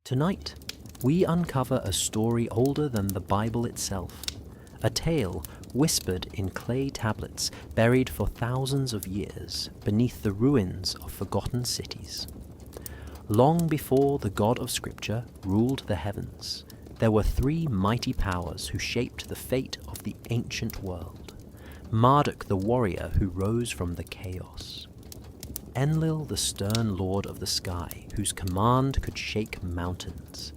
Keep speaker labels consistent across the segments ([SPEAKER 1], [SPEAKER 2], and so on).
[SPEAKER 1] Tonight, we uncover a story older than the Bible itself, a tale whispered in clay tablets buried for thousands of years beneath the ruins of forgotten cities. Long before the God of Scripture ruled the heavens, there were three mighty powers who shaped the fate of the ancient world. Marduk the warrior who rose from the chaos. Enlil the stern lord of the sky whose command could shake mountains.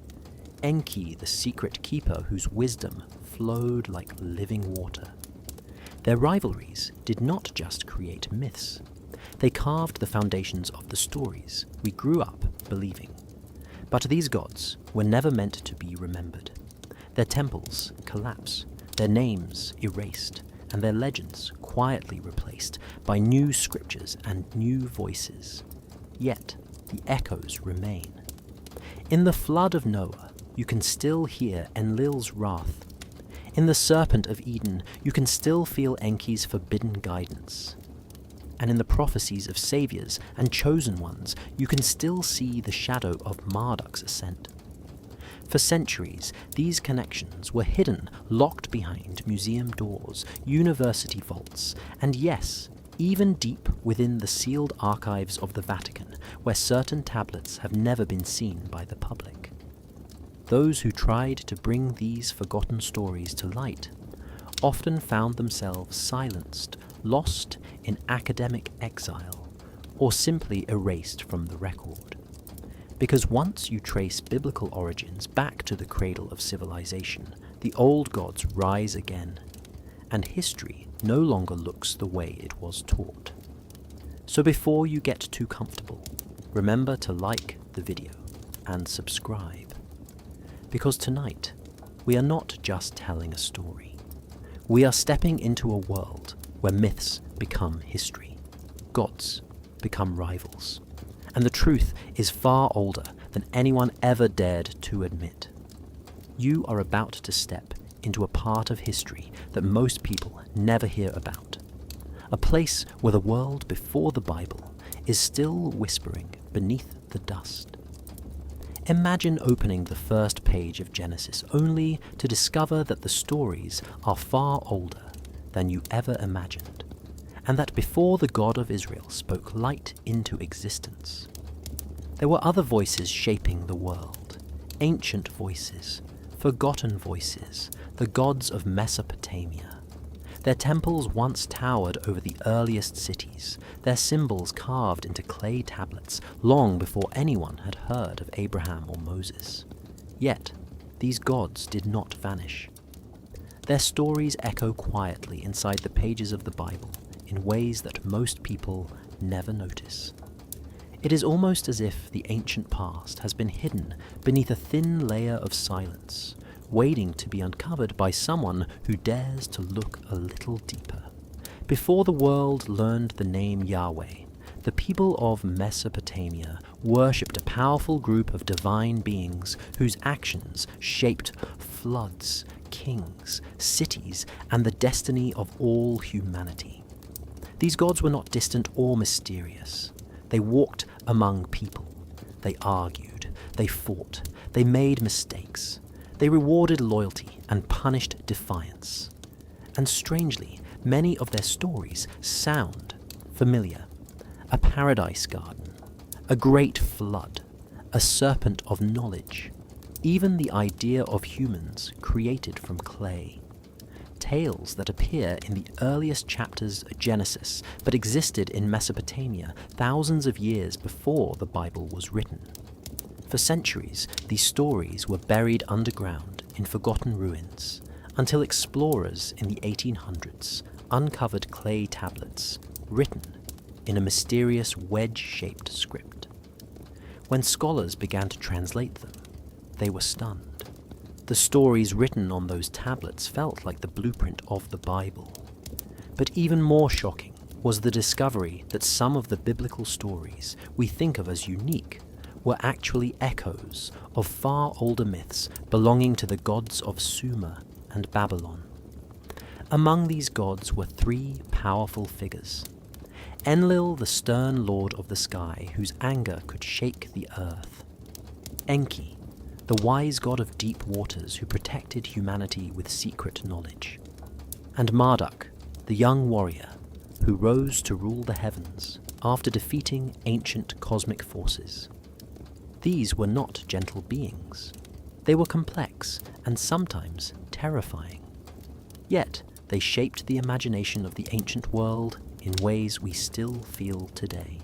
[SPEAKER 1] Enki the secret keeper whose wisdom flowed like living water. Their rivalries did not just create myths. They carved the foundations of the stories we grew up believing. But these gods were never meant to be remembered. Their temples collapse, their names erased, and their legends quietly replaced by new scriptures and new voices. Yet the echoes remain. In the flood of Noah, you can still hear Enlil's wrath. In the serpent of Eden, you can still feel Enki's forbidden guidance. And in the prophecies of saviors and chosen ones, you can still see the shadow of Marduk's ascent. For centuries, these connections were hidden, locked behind museum doors, university vaults, and yes, even deep within the sealed archives of the Vatican, where certain tablets have never been seen by the public. Those who tried to bring these forgotten stories to light often found themselves silenced, lost in academic exile, or simply erased from the record. Because once you trace biblical origins back to the cradle of civilization, the old gods rise again, and history no longer looks the way it was taught. So before you get too comfortable, remember to like the video and subscribe. Because tonight, we are not just telling a story. We are stepping into a world where myths become history, gods become rivals, and the truth is far older than anyone ever dared to admit. You are about to step into a part of history that most people never hear about, a place where the world before the Bible is still whispering beneath the dust. Imagine opening the first page of Genesis only to discover that the stories are far older than you ever imagined, and that before the God of Israel spoke light into existence, there were other voices shaping the world, ancient voices, forgotten voices, the gods of Mesopotamia. Their temples once towered over the earliest cities, their symbols carved into clay tablets long before anyone had heard of Abraham or Moses. Yet, these gods did not vanish. Their stories echo quietly inside the pages of the Bible in ways that most people never notice. It is almost as if the ancient past has been hidden beneath a thin layer of silence, waiting to be uncovered by someone who dares to look a little deeper. Before the world learned the name Yahweh, the people of Mesopotamia worshipped a powerful group of divine beings whose actions shaped floods, kings, cities, and the destiny of all humanity. These gods were not distant or mysterious. They walked among people. They argued. They fought. They made mistakes. They rewarded loyalty and punished defiance. And strangely, many of their stories sound familiar. A paradise garden, a great flood, a serpent of knowledge, even the idea of humans created from clay. Tales that appear in the earliest chapters of Genesis, but existed in Mesopotamia thousands of years before the Bible was written. For centuries, these stories were buried underground in forgotten ruins, until explorers in the 1800s uncovered clay tablets written in a mysterious wedge-shaped script. When scholars began to translate them, they were stunned. The stories written on those tablets felt like the blueprint of the Bible. But even more shocking was the discovery that some of the biblical stories we think of as unique were actually echoes of far older myths belonging to the gods of Sumer and Babylon. Among these gods were three powerful figures. Enlil, the stern lord of the sky, whose anger could shake the earth. Enki, the wise god of deep waters who protected humanity with secret knowledge, and Marduk, the young warrior who rose to rule the heavens after defeating ancient cosmic forces. These were not gentle beings. They were complex and sometimes terrifying. Yet they shaped the imagination of the ancient world in ways we still feel today.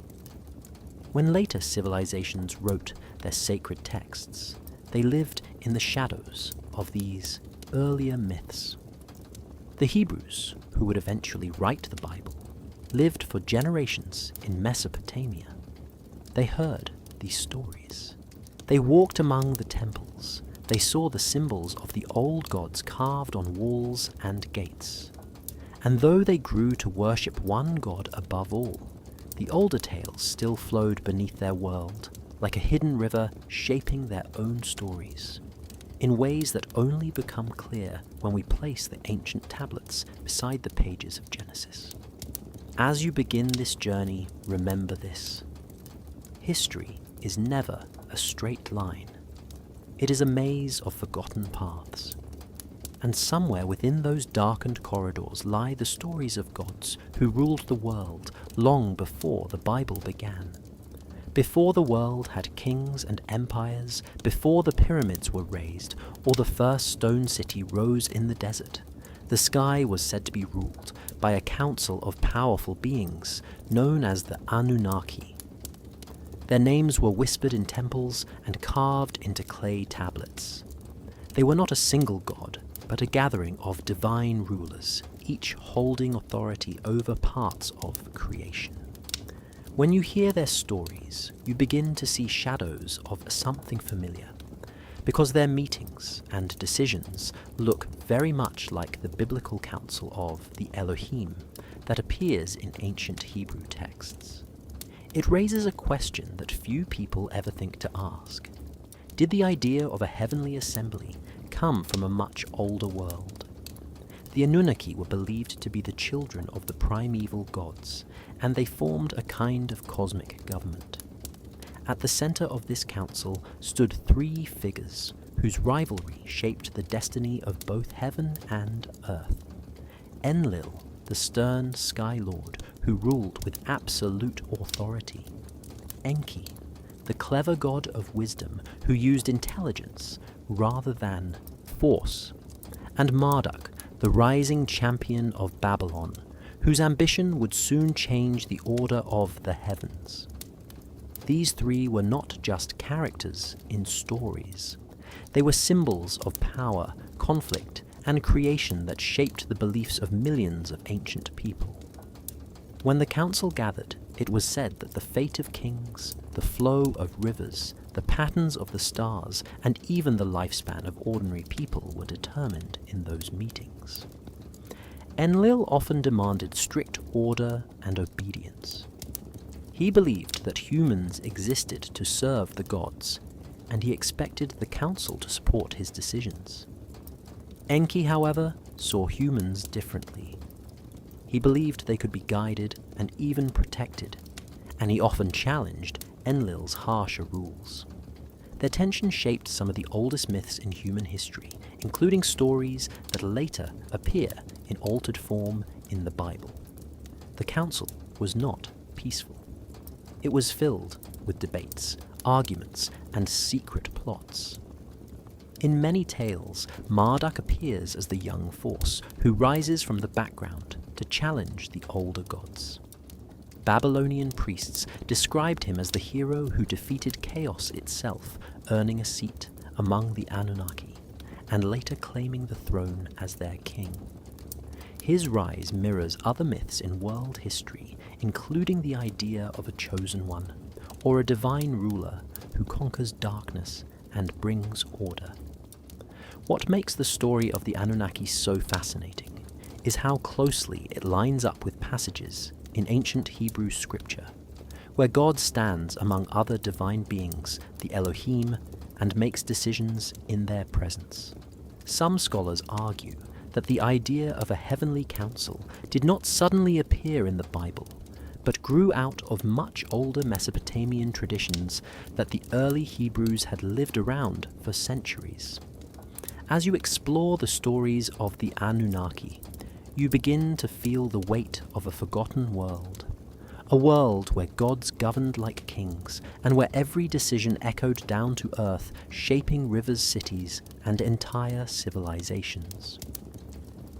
[SPEAKER 1] When later civilizations wrote their sacred texts, they lived in the shadows of these earlier myths. The Hebrews, who would eventually write the Bible, lived for generations in Mesopotamia. They heard these stories. They walked among the temples. They saw the symbols of the old gods carved on walls and gates. And though they grew to worship one god above all, the older tales still flowed beneath their world, like a hidden river shaping their own stories, in ways that only become clear when we place the ancient tablets beside the pages of Genesis. As you begin this journey, remember this. History is never a straight line. It is a maze of forgotten paths. And somewhere within those darkened corridors lie the stories of gods who ruled the world long before the Bible began. Before the world had kings and empires, before the pyramids were raised, or the first stone city rose in the desert, the sky was said to be ruled by a council of powerful beings known as the Anunnaki. Their names were whispered in temples and carved into clay tablets. They were not a single god, but a gathering of divine rulers, each holding authority over parts of creation. When you hear their stories, you begin to see shadows of something familiar, because their meetings and decisions look very much like the biblical council of the Elohim that appears in ancient Hebrew texts. It raises a question that few people ever think to ask. Did the idea of a heavenly assembly come from a much older world? The Anunnaki were believed to be the children of the primeval gods, and they formed a kind of cosmic government. At the center of this council stood three figures whose rivalry shaped the destiny of both heaven and earth. Enlil, the stern Sky Lord who ruled with absolute authority. Enki, the clever god of wisdom who used intelligence rather than force. And Marduk, the rising champion of Babylon, whose ambition would soon change the order of the heavens. These three were not just characters in stories. They were symbols of power, conflict, and creation that shaped the beliefs of millions of ancient people. When the council gathered, it was said that the fate of kings, the flow of rivers, the patterns of the stars, and even the lifespan of ordinary people were determined in those meetings. Enlil often demanded strict order and obedience. He believed that humans existed to serve the gods, and he expected the council to support his decisions. Enki, however, saw humans differently. He believed they could be guided and even protected, and he often challenged Enlil's harsher rules. Their tension shaped some of the oldest myths in human history, including stories that later appear in altered form in the Bible. The council was not peaceful. It was filled with debates, arguments, and secret plots. In many tales, Marduk appears as the young force who rises from the background to challenge the older gods. Babylonian priests described him as the hero who defeated chaos itself, earning a seat among the Anunnaki, and later claiming the throne as their king. His rise mirrors other myths in world history, including the idea of a chosen one, or a divine ruler who conquers darkness and brings order. What makes the story of the Anunnaki so fascinating is how closely it lines up with passages in ancient Hebrew scripture, where God stands among other divine beings, the Elohim, and makes decisions in their presence. Some scholars argue that the idea of a heavenly council did not suddenly appear in the Bible, but grew out of much older Mesopotamian traditions that the early Hebrews had lived around for centuries. As you explore the stories of the Anunnaki, you begin to feel the weight of a forgotten world. A world where gods governed like kings, and where every decision echoed down to earth, shaping rivers, cities, and entire civilizations.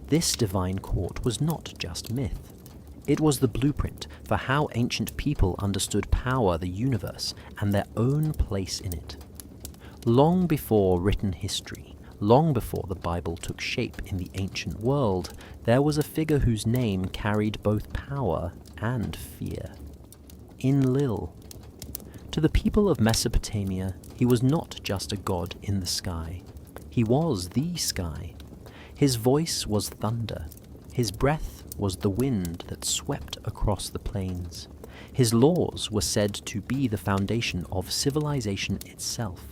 [SPEAKER 1] This divine court was not just myth. It was the blueprint for how ancient people understood power, the universe, and their own place in it. Long before written history, long before the Bible took shape in the ancient world, there was a figure whose name carried both power and fear. Enlil. To the people of Mesopotamia, he was not just a god in the sky. He was the sky. His voice was thunder. His breath was the wind that swept across the plains. His laws were said to be the foundation of civilization itself,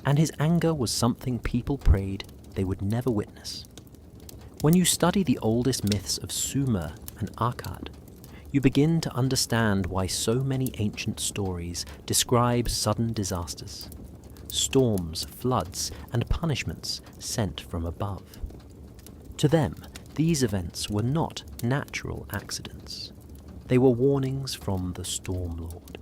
[SPEAKER 1] and his anger was something people prayed they would never witness. When you study the oldest myths of Sumer and Akkad, you begin to understand why so many ancient stories describe sudden disasters, storms, floods, and punishments sent from above. To them, these events were not natural accidents. They were warnings from the Storm Lord.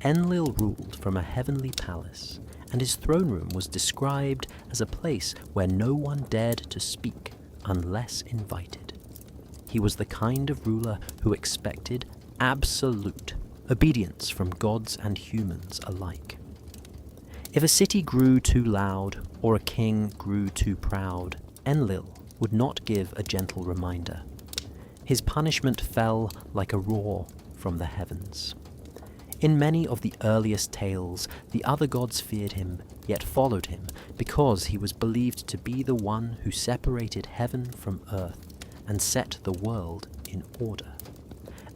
[SPEAKER 1] Enlil ruled from a heavenly palace, and his throne room was described as a place where no one dared to speak unless invited. He was the kind of ruler who expected absolute obedience from gods and humans alike. If a city grew too loud or a king grew too proud, Enlil would not give a gentle reminder. His punishment fell like a roar from the heavens. In many of the earliest tales, the other gods feared him, yet followed him, because he was believed to be the one who separated heaven from earth and set the world in order,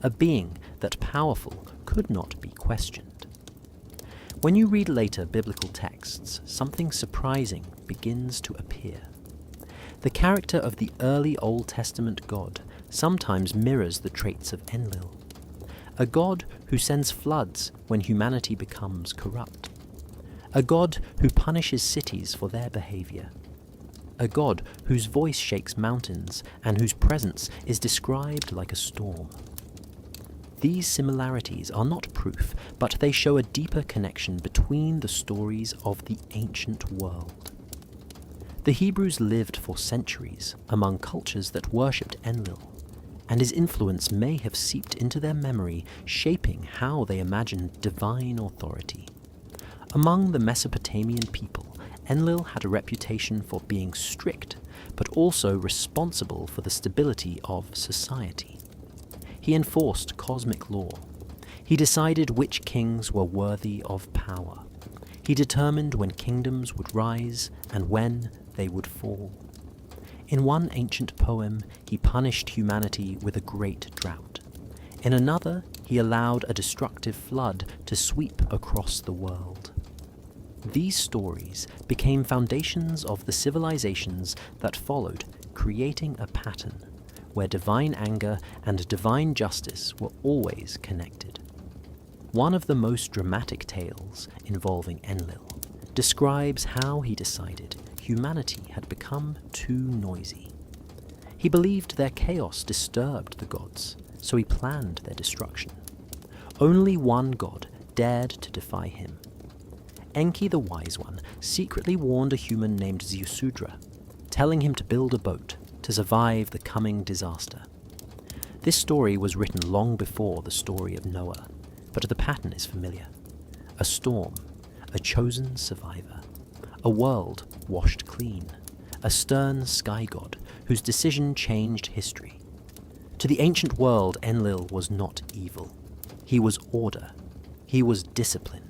[SPEAKER 1] a being that powerful could not be questioned. When you read later biblical texts, something surprising begins to appear. The character of the early Old Testament God sometimes mirrors the traits of Enlil, a God who sends floods when humanity becomes corrupt, a God who punishes cities for their behavior, a God whose voice shakes mountains and whose presence is described like a storm. These similarities are not proof, but they show a deeper connection between the stories of the ancient world. The Hebrews lived for centuries among cultures that worshipped Enlil, and his influence may have seeped into their memory, shaping how they imagined divine authority. Among the Mesopotamian people, Enlil had a reputation for being strict, but also responsible for the stability of society. He enforced cosmic law. He decided which kings were worthy of power. He determined when kingdoms would rise and when they would fall. In one ancient poem, he punished humanity with a great drought. In another, he allowed a destructive flood to sweep across the world. These stories became foundations of the civilizations that followed, creating a pattern where divine anger and divine justice were always connected. One of the most dramatic tales involving Enlil describes how he decided humanity had become too noisy. He believed their chaos disturbed the gods, so he planned their destruction. Only one god dared to defy him. Enki the Wise One secretly warned a human named Ziusudra, telling him to build a boat to survive the coming disaster. This story was written long before the story of Noah, but the pattern is familiar. A storm, a chosen survivor, a world washed clean, a stern sky god whose decision changed history. To the ancient world, Enlil was not evil. He was order. He was discipline.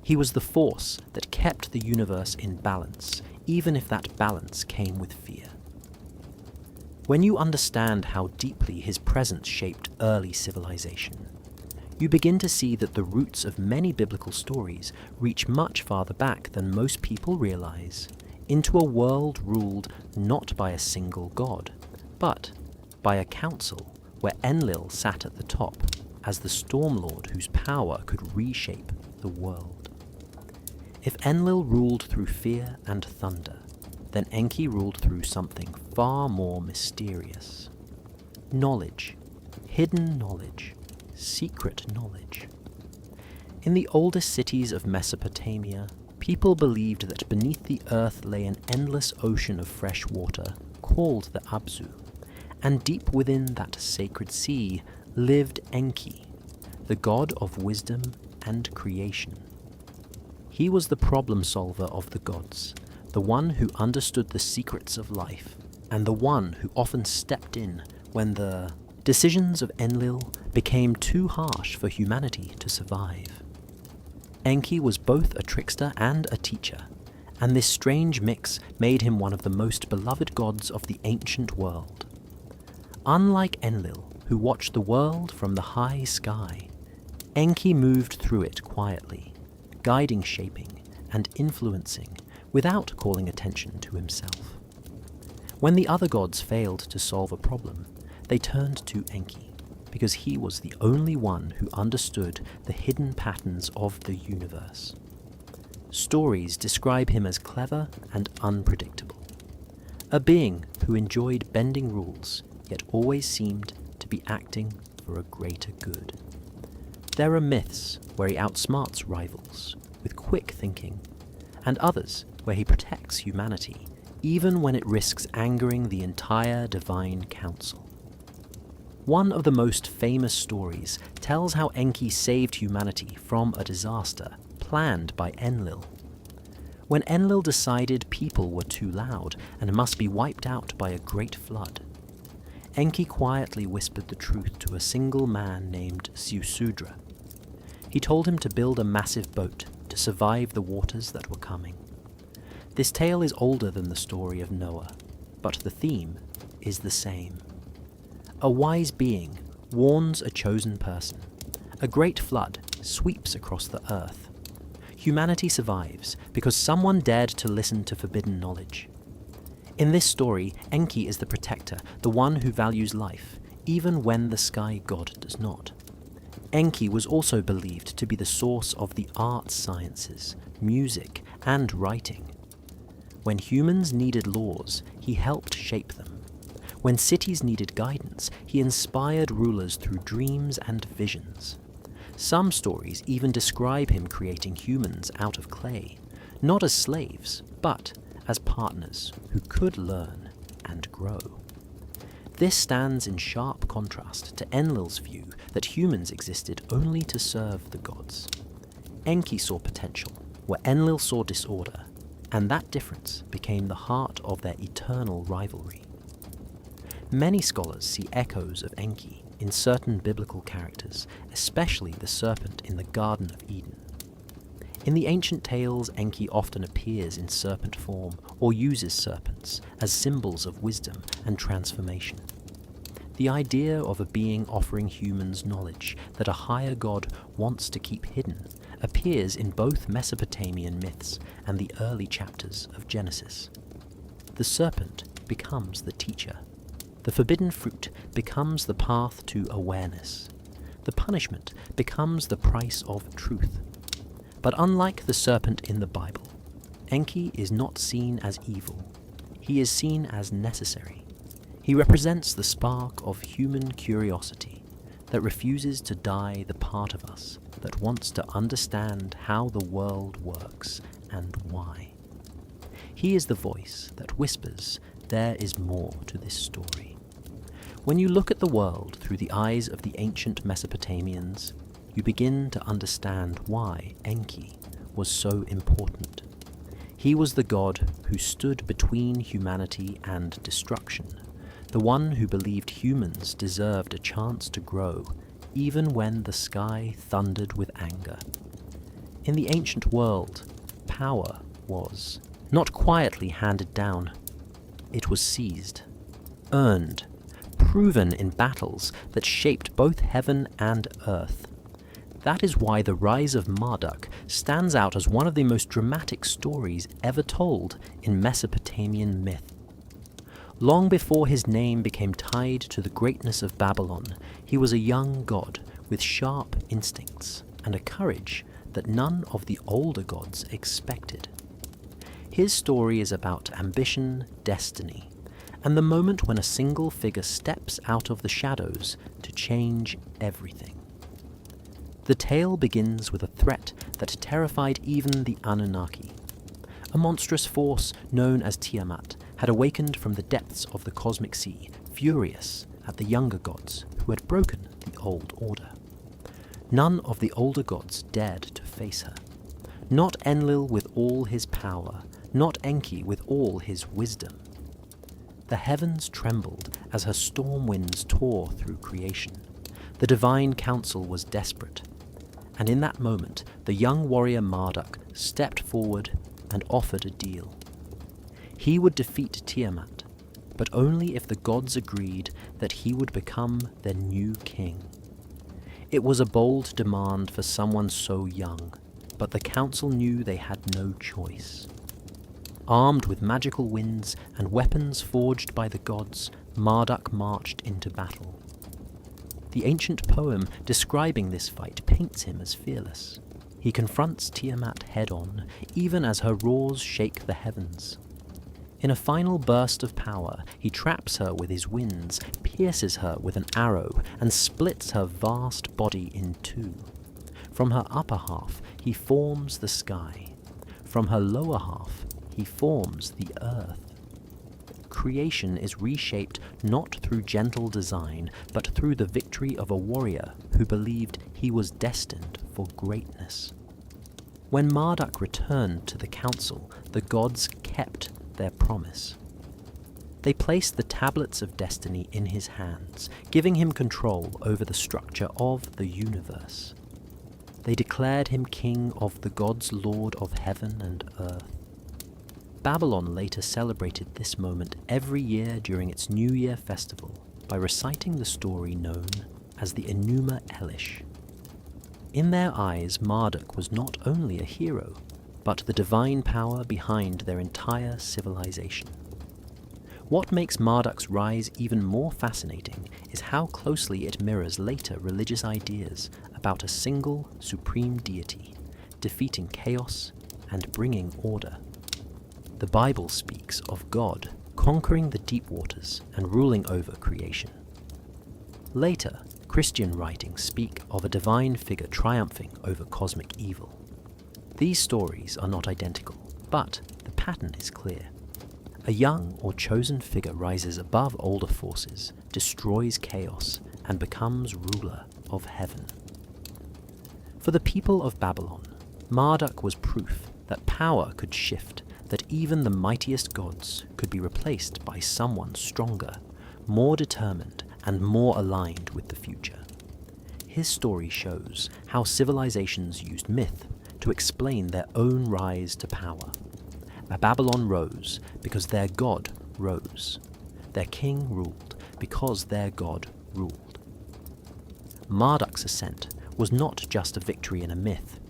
[SPEAKER 1] He was the force that kept the universe in balance, even if that balance came with fear. When you understand how deeply his presence shaped early civilization, you begin to see that the roots of many biblical stories reach much farther back than most people realize, into a world ruled not by a single god, but by a council where Enlil sat at the top as the Storm Lord whose power could reshape the world. If Enlil ruled through fear and thunder, then Enki ruled through something far more mysterious. Knowledge, hidden knowledge, secret knowledge. In the oldest cities of Mesopotamia, people believed that beneath the earth lay an endless ocean of fresh water called the Abzu, and deep within that sacred sea lived Enki, the god of wisdom and creation. He was the problem solver of the gods, the one who understood the secrets of life, and the one who often stepped in when the decisions of Enlil became too harsh for humanity to survive. Enki was both a trickster and a teacher, and this strange mix made him one of the most beloved gods of the ancient world. Unlike Enlil, who watched the world from the high sky, Enki moved through it quietly, guiding, shaping, and influencing without calling attention to himself. When the other gods failed to solve a problem, they turned to Enki, because he was the only one who understood the hidden patterns of the universe. Stories describe him as clever and unpredictable, a being who enjoyed bending rules, yet always seemed to be acting for a greater good. There are myths where he outsmarts rivals with quick thinking, and others where he protects humanity, even when it risks angering the entire divine council. One of the most famous stories tells how Enki saved humanity from a disaster planned by Enlil. When Enlil decided people were too loud and must be wiped out by a great flood, Enki quietly whispered the truth to a single man named Ziusudra. He told him to build a massive boat to survive the waters that were coming. This tale is older than the story of Noah, but the theme is the same. A wise being warns a chosen person. A great flood sweeps across the earth. Humanity survives because someone dared to listen to forbidden knowledge. In this story, Enki is the protector, the one who values life, even when the sky god does not. Enki was also believed to be the source of the arts sciences, music, and writing. When humans needed laws, he helped shape them. When cities needed guidance, he inspired rulers through dreams and visions. Some stories even describe him creating humans out of clay, not as slaves, but as partners who could learn and grow. This stands in sharp contrast to Enlil's view that humans existed only to serve the gods. Enki saw potential, where Enlil saw disorder, and that difference became the heart of their eternal rivalry. Many scholars see echoes of Enki in certain biblical characters, especially the serpent in the Garden of Eden. In the ancient tales, Enki often appears in serpent form or uses serpents as symbols of wisdom and transformation. The idea of a being offering humans knowledge that a higher god wants to keep hidden appears in both Mesopotamian myths and the early chapters of Genesis. The serpent becomes the teacher. The forbidden fruit becomes the path to awareness. The punishment becomes the price of truth. But unlike the serpent in the Bible, Enki is not seen as evil. He is seen as necessary. He represents the spark of human curiosity that refuses to die the part of us that wants to understand how the world works and why. He is the voice that whispers, there is more to this story. When you look at the world through the eyes of the ancient Mesopotamians, you begin to understand why Enki was so important. He was the god who stood between humanity and destruction, the one who believed humans deserved a chance to grow, even when the sky thundered with anger. In the ancient world, power was not quietly handed down. It was seized, earned, proven in battles that shaped both heaven and earth. That is why the rise of Marduk stands out as one of the most dramatic stories ever told in Mesopotamian myth. Long before his name became tied to the greatness of Babylon, he was a young god with sharp instincts and a courage that none of the older gods expected. His story is about ambition, destiny, and the moment when a single figure steps out of the shadows to change everything. The tale begins with a threat that terrified even the Anunnaki. A monstrous force known as Tiamat had awakened from the depths of the cosmic sea, furious at the younger gods who had broken the old order. None of the older gods dared to face her. Not Enlil with all his power, not Enki with all his wisdom. The heavens trembled as her storm winds tore through creation. The divine council was desperate, and in that moment the young warrior Marduk stepped forward and offered a deal. He would defeat Tiamat, but only if the gods agreed that he would become their new king. It was a bold demand for someone so young, but the council knew they had no choice. Armed with magical winds and weapons forged by the gods, Marduk marched into battle. The ancient poem describing this fight paints him as fearless. He confronts Tiamat head-on, even as her roars shake the heavens. In a final burst of power, he traps her with his winds, pierces her with an arrow, and splits her vast body in two. From her upper half, he forms the sky. From her lower half, he forms the earth. Creation is reshaped not through gentle design, but through the victory of a warrior who believed he was destined for greatness. When Marduk returned to the council, the gods kept their promise. They placed the tablets of destiny in his hands, giving him control over the structure of the universe. They declared him king of the gods, lord of heaven and earth. Babylon later celebrated this moment every year during its New Year festival by reciting the story known as the Enuma Elish. In their eyes, Marduk was not only a hero, but the divine power behind their entire civilization. What makes Marduk's rise even more fascinating is how closely it mirrors later religious ideas about a single supreme deity, defeating chaos and bringing order. The Bible speaks of God conquering the deep waters and ruling over creation. Later, Christian writings speak of a divine figure triumphing over cosmic evil. These stories are not identical, but the pattern is clear. A young or chosen figure rises above older forces, destroys chaos, and becomes ruler of heaven. For the people of Babylon, Marduk was proof that power could shift, that even the mightiest gods could be replaced by someone stronger, more determined, and more aligned with the future. His story shows how civilizations used myth to explain their own rise to power. Babylon rose because their god rose. Their king ruled because their god ruled. Marduk's ascent was not just a victory in a myth,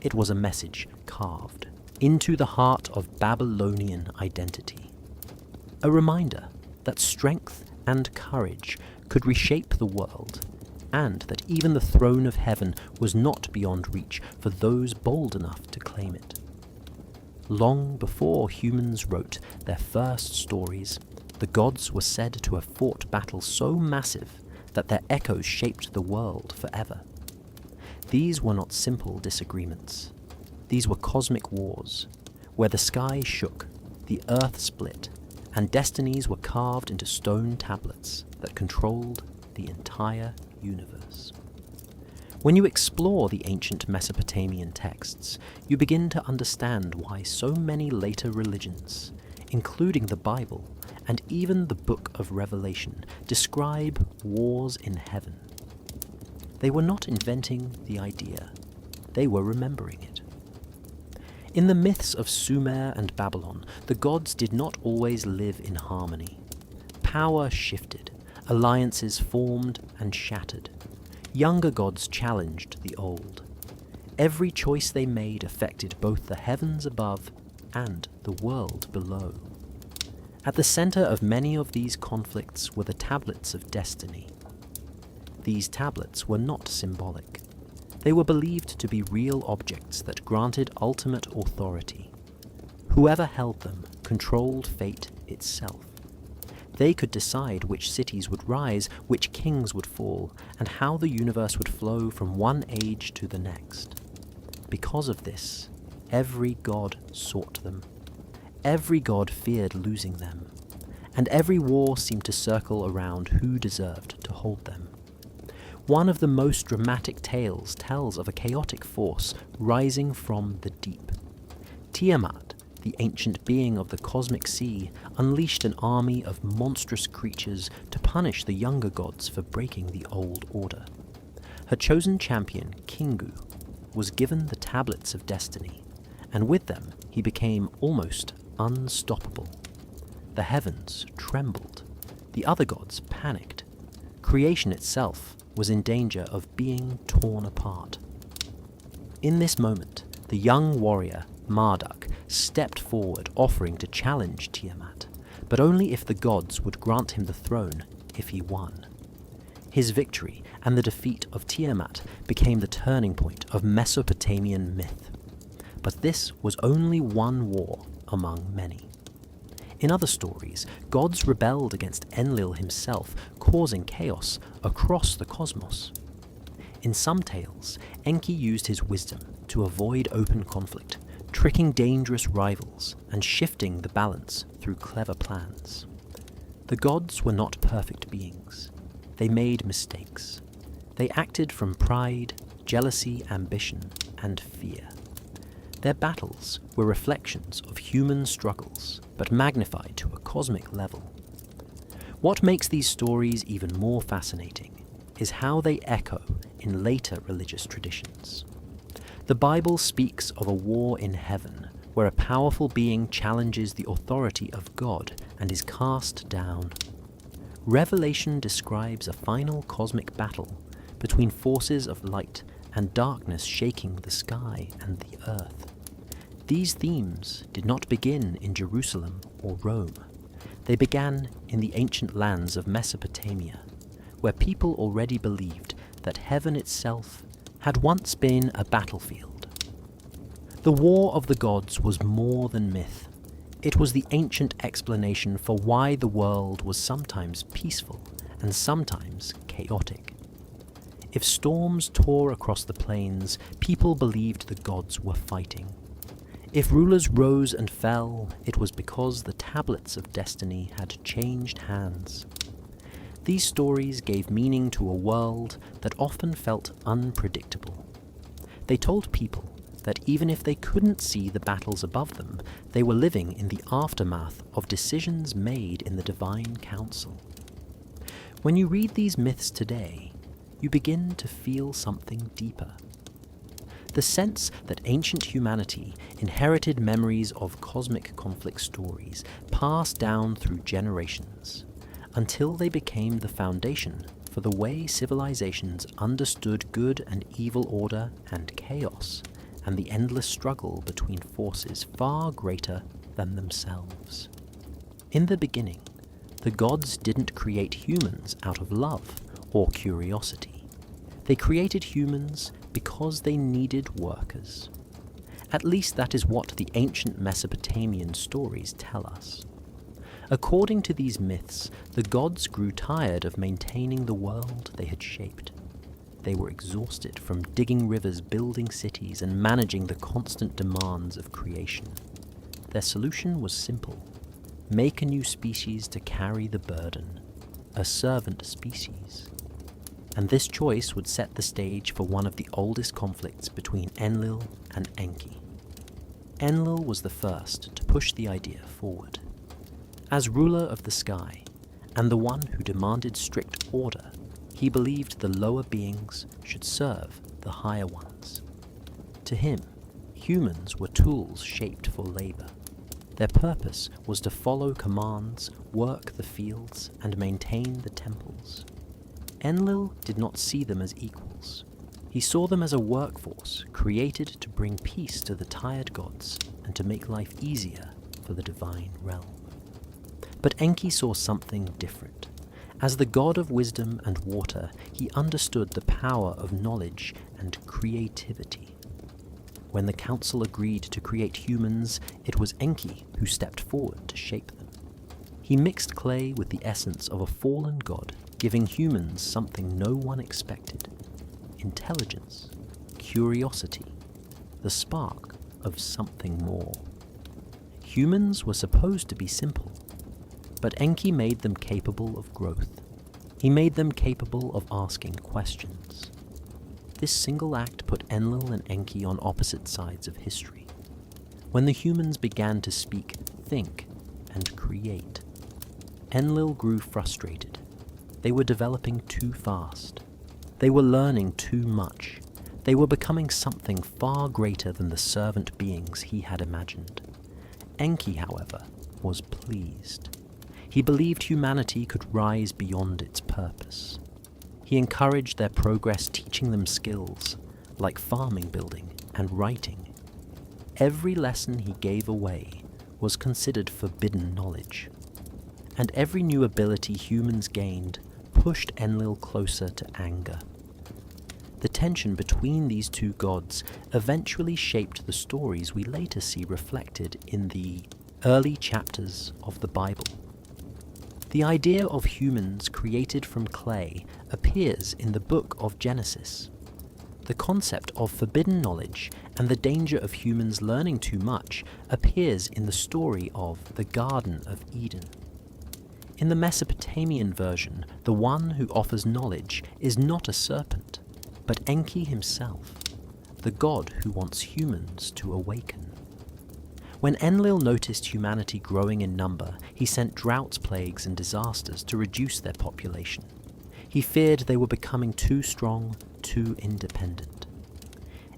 [SPEAKER 1] it was a message carved into the heart of Babylonian identity. A reminder that strength and courage could reshape the world, and that even the throne of heaven was not beyond reach for those bold enough to claim it. Long before humans wrote their first stories, the gods were said to have fought battles so massive that their echoes shaped the world forever. These were not simple disagreements. These were cosmic wars, where the sky shook, the earth split, and destinies were carved into stone tablets that controlled the entire universe. When you explore the ancient Mesopotamian texts, you begin to understand why so many later religions, including the Bible and even the Book of Revelation, describe wars in heaven. They were not inventing the idea, they were remembering it. In the myths of Sumer and Babylon, the gods did not always live in harmony. Power shifted, alliances formed and shattered. Younger gods challenged the old. Every choice they made affected both the heavens above and the world below. At the center of many of these conflicts were the tablets of destiny. these tablets were not symbolic. They were believed to be real objects that granted ultimate authority. Whoever held them controlled fate itself. They could decide which cities would rise, which kings would fall, and how the universe would flow from one age to the next. Because of this, every god sought them. Every god feared losing them, and every war seemed to circle around who deserved to hold them. One of the most dramatic tales tells of a chaotic force rising from the deep. Tiamat, the ancient being of the cosmic sea, unleashed an army of monstrous creatures to punish the younger gods for breaking the old order. Her chosen champion, Kingu, was given the tablets of destiny, and with them he became almost unstoppable. The heavens trembled. The other gods panicked. Creation itself was in danger of being torn apart. In this moment, the young warrior, Marduk, stepped forward offering to challenge Tiamat, but only if the gods would grant him the throne if he won. His victory and the defeat of Tiamat became the turning point of Mesopotamian myth. But this was only one war among many. In other stories, gods rebelled against Enlil himself, causing chaos across the cosmos. In some tales, Enki used his wisdom to avoid open conflict, tricking dangerous rivals and shifting the balance through clever plans. The gods were not perfect beings. They made mistakes. They acted from pride, jealousy, ambition, and fear. Their battles were reflections of human struggles, but magnified to a cosmic level. What makes these stories even more fascinating is how they echo in later religious traditions. The Bible speaks of a war in heaven, where a powerful being challenges the authority of God and is cast down. Revelation describes a final cosmic battle between forces of light and darkness shaking the sky and the earth. These themes did not begin in Jerusalem or Rome. They began in the ancient lands of Mesopotamia, where people already believed that heaven itself had once been a battlefield. The War of the Gods was more than myth. It was the ancient explanation for why the world was sometimes peaceful and sometimes chaotic. If storms tore across the plains, people believed the gods were fighting. If rulers rose and fell, it was because the tablets of destiny had changed hands. These stories gave meaning to a world that often felt unpredictable. They told people that even if they couldn't see the battles above them, they were living in the aftermath of decisions made in the divine council. When you read these myths today, you begin to feel something deeper. The sense that ancient humanity inherited memories of cosmic conflict stories passed down through generations, until they became the foundation for the way civilizations understood good and evil order and chaos, and the endless struggle between forces far greater than themselves. In the beginning, the gods didn't create humans out of love or curiosity. They created humans because they needed workers. At least that is what the ancient Mesopotamian stories tell us. According to these myths, the gods grew tired of maintaining the world they had shaped. They were exhausted from digging rivers, building cities, and managing the constant demands of creation. Their solution was simple: make a new species to carry the burden, a servant species. And this choice would set the stage for one of the oldest conflicts between Enlil and Enki. Enlil was the first to push the idea forward. As ruler of the sky, and the one who demanded strict order, he believed the lower beings should serve the higher ones. To him, humans were tools shaped for labor. Their purpose was to follow commands, work the fields, and maintain the temples. Enlil did not see them as equals. He saw them as a workforce created to bring peace to the tired gods and to make life easier for the divine realm. But Enki saw something different. As the god of wisdom and water, he understood the power of knowledge and creativity. When the council agreed to create humans, it was Enki who stepped forward to shape them. He mixed clay with the essence of a fallen god, giving humans something no one expected: intelligence, curiosity, the spark of something more. Humans were supposed to be simple, but Enki made them capable of growth. He made them capable of asking questions. This single act put Enlil and Enki on opposite sides of history. When the humans began to speak, think, and create, Enlil grew frustrated. They were developing too fast. They were learning too much. They were becoming something far greater than the servant beings he had imagined. Enki, however, was pleased. He believed humanity could rise beyond its purpose. He encouraged their progress, teaching them skills like farming, building, and writing. Every lesson he gave away was considered forbidden knowledge, and every new ability humans gained pushed Enlil closer to anger. The tension between these two gods eventually shaped the stories we later see reflected in the early chapters of the Bible. The idea of humans created from clay appears in the book of Genesis. The concept of forbidden knowledge and the danger of humans learning too much appears in the story of the Garden of Eden. In the Mesopotamian version, the one who offers knowledge is not a serpent, but Enki himself, the god who wants humans to awaken. When Enlil noticed humanity growing in number, he sent droughts, plagues, and disasters to reduce their population. He feared they were becoming too strong, too independent.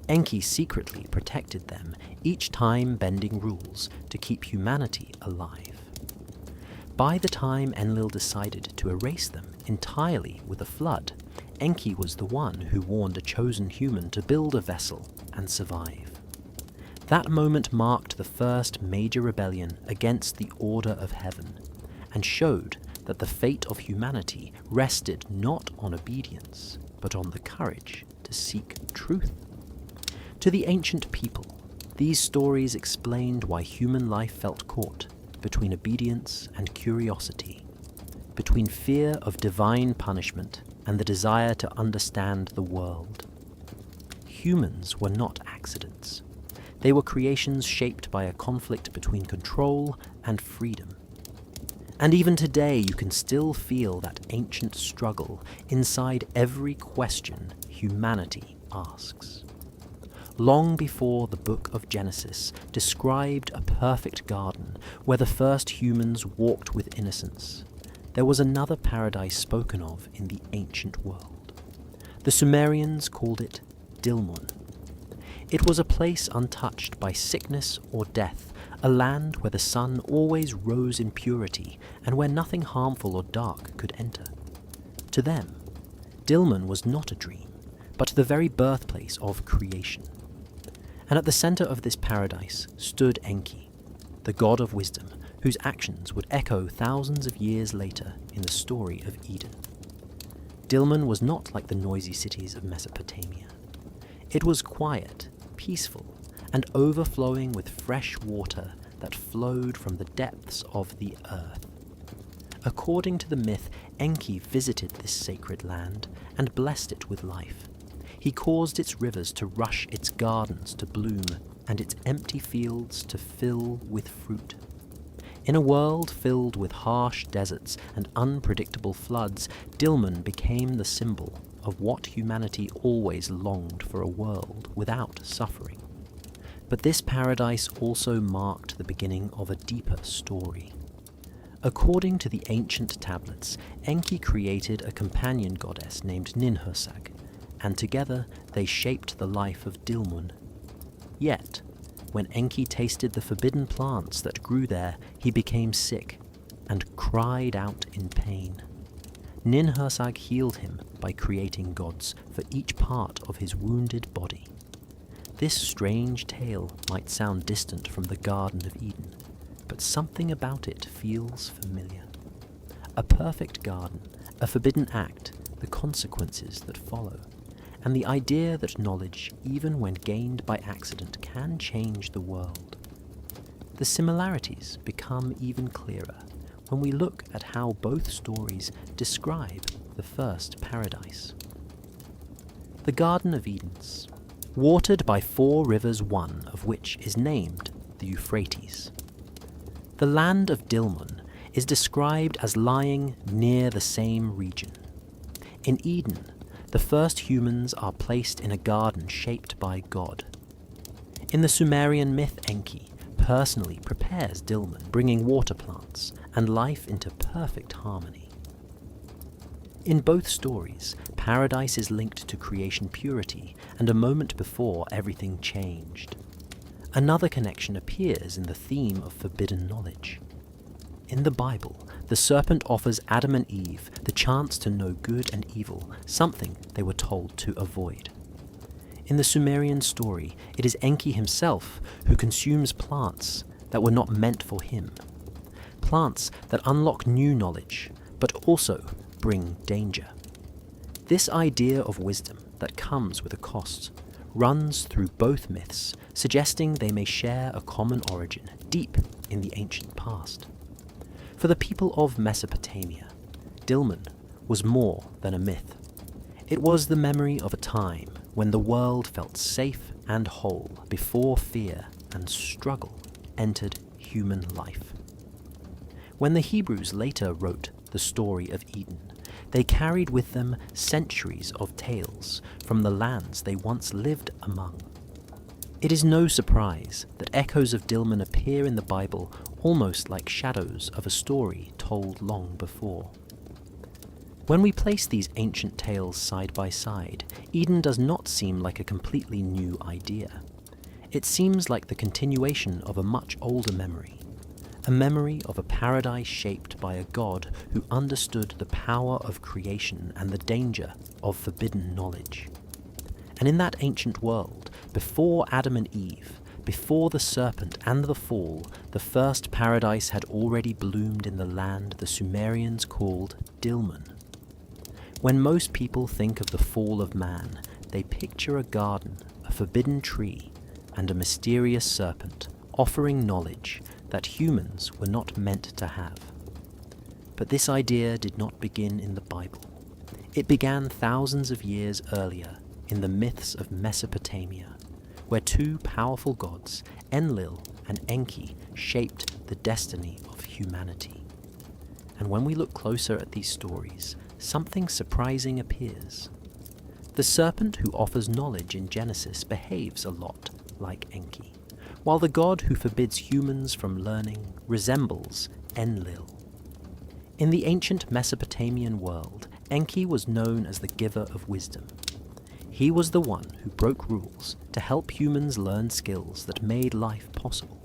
[SPEAKER 1] Enki secretly protected them, each time bending rules to keep humanity alive. By the time Enlil decided to erase them entirely with a flood, Enki was the one who warned a chosen human to build a vessel and survive. That moment marked the first major rebellion against the order of heaven, and showed that the fate of humanity rested not on obedience, but on the courage to seek truth. To the ancient people, these stories explained why human life felt caught between obedience and curiosity, between fear of divine punishment and the desire to understand the world. Humans were not accidents. They were creations shaped by a conflict between control and freedom. And even today you can still feel that ancient struggle inside every question humanity asks. Long before the book of Genesis described a perfect garden where the first humans walked with innocence, there was another paradise spoken of in the ancient world. The Sumerians called it Dilmun. It was a place untouched by sickness or death, a land where the sun always rose in purity and where nothing harmful or dark could enter. To them, Dilmun was not a dream, but the very birthplace of creation. And at the center of this paradise stood Enki, the god of wisdom, whose actions would echo thousands of years later in the story of Eden. Dilmun was not like the noisy cities of Mesopotamia. It was quiet, peaceful, and overflowing with fresh water that flowed from the depths of the earth. According to the myth, Enki visited this sacred land and blessed it with life. He caused its rivers to rush, its gardens to bloom, and its empty fields to fill with fruit. In a world filled with harsh deserts and unpredictable floods, Dilmun became the symbol of what humanity always longed for: a world without suffering. But this paradise also marked the beginning of a deeper story. According to the ancient tablets, Enki created a companion goddess named Ninhursag, and together they shaped the life of Dilmun. Yet, when Enki tasted the forbidden plants that grew there, he became sick and cried out in pain. Ninhursag healed him by creating gods for each part of his wounded body. This strange tale might sound distant from the Garden of Eden, but something about it feels familiar. A perfect garden, a forbidden act, the consequences that follow, and the idea that knowledge, even when gained by accident, can change the world. The similarities become even clearer when we look at how both stories describe the first paradise. The Garden of Eden's, watered by 4 rivers, one of which is named the Euphrates. The land of Dilmun is described as lying near the same region. In Eden, the first humans are placed in a garden shaped by God. In the Sumerian myth, Enki personally prepares Dilmun, bringing water plants and life into perfect harmony. In both stories, paradise is linked to creation purity and a moment before everything changed. Another connection appears in the theme of forbidden knowledge. In the Bible, the serpent offers Adam and Eve the chance to know good and evil, something they were told to avoid. In the Sumerian story, it is Enki himself who consumes plants that were not meant for him. Plants that unlock new knowledge, but also bring danger. This idea of wisdom that comes with a cost runs through both myths, suggesting they may share a common origin deep in the ancient past. For the people of Mesopotamia, Dilmun was more than a myth. It was the memory of a time when the world felt safe and whole before fear and struggle entered human life. When the Hebrews later wrote the story of Eden, they carried with them centuries of tales from the lands they once lived among. It is no surprise that echoes of Dilmun appear in the Bible almost like shadows of a story told long before. When we place these ancient tales side by side, Eden does not seem like a completely new idea. It seems like the continuation of a much older memory, a memory of a paradise shaped by a God who understood the power of creation and the danger of forbidden knowledge. And in that ancient world, before Adam and Eve, before the serpent and the fall, the first paradise had already bloomed in the land the Sumerians called Dilmun. When most people think of the fall of man, they picture a garden, a forbidden tree, and a mysterious serpent offering knowledge that humans were not meant to have. But this idea did not begin in the Bible. It began thousands of years earlier in the myths of Mesopotamia, where 2 powerful gods, Enlil and Enki, shaped the destiny of humanity. And when we look closer at these stories, something surprising appears. The serpent who offers knowledge in Genesis behaves a lot like Enki, while the god who forbids humans from learning resembles Enlil. In the ancient Mesopotamian world, Enki was known as the giver of wisdom. He was the one who broke rules to help humans learn skills that made life possible.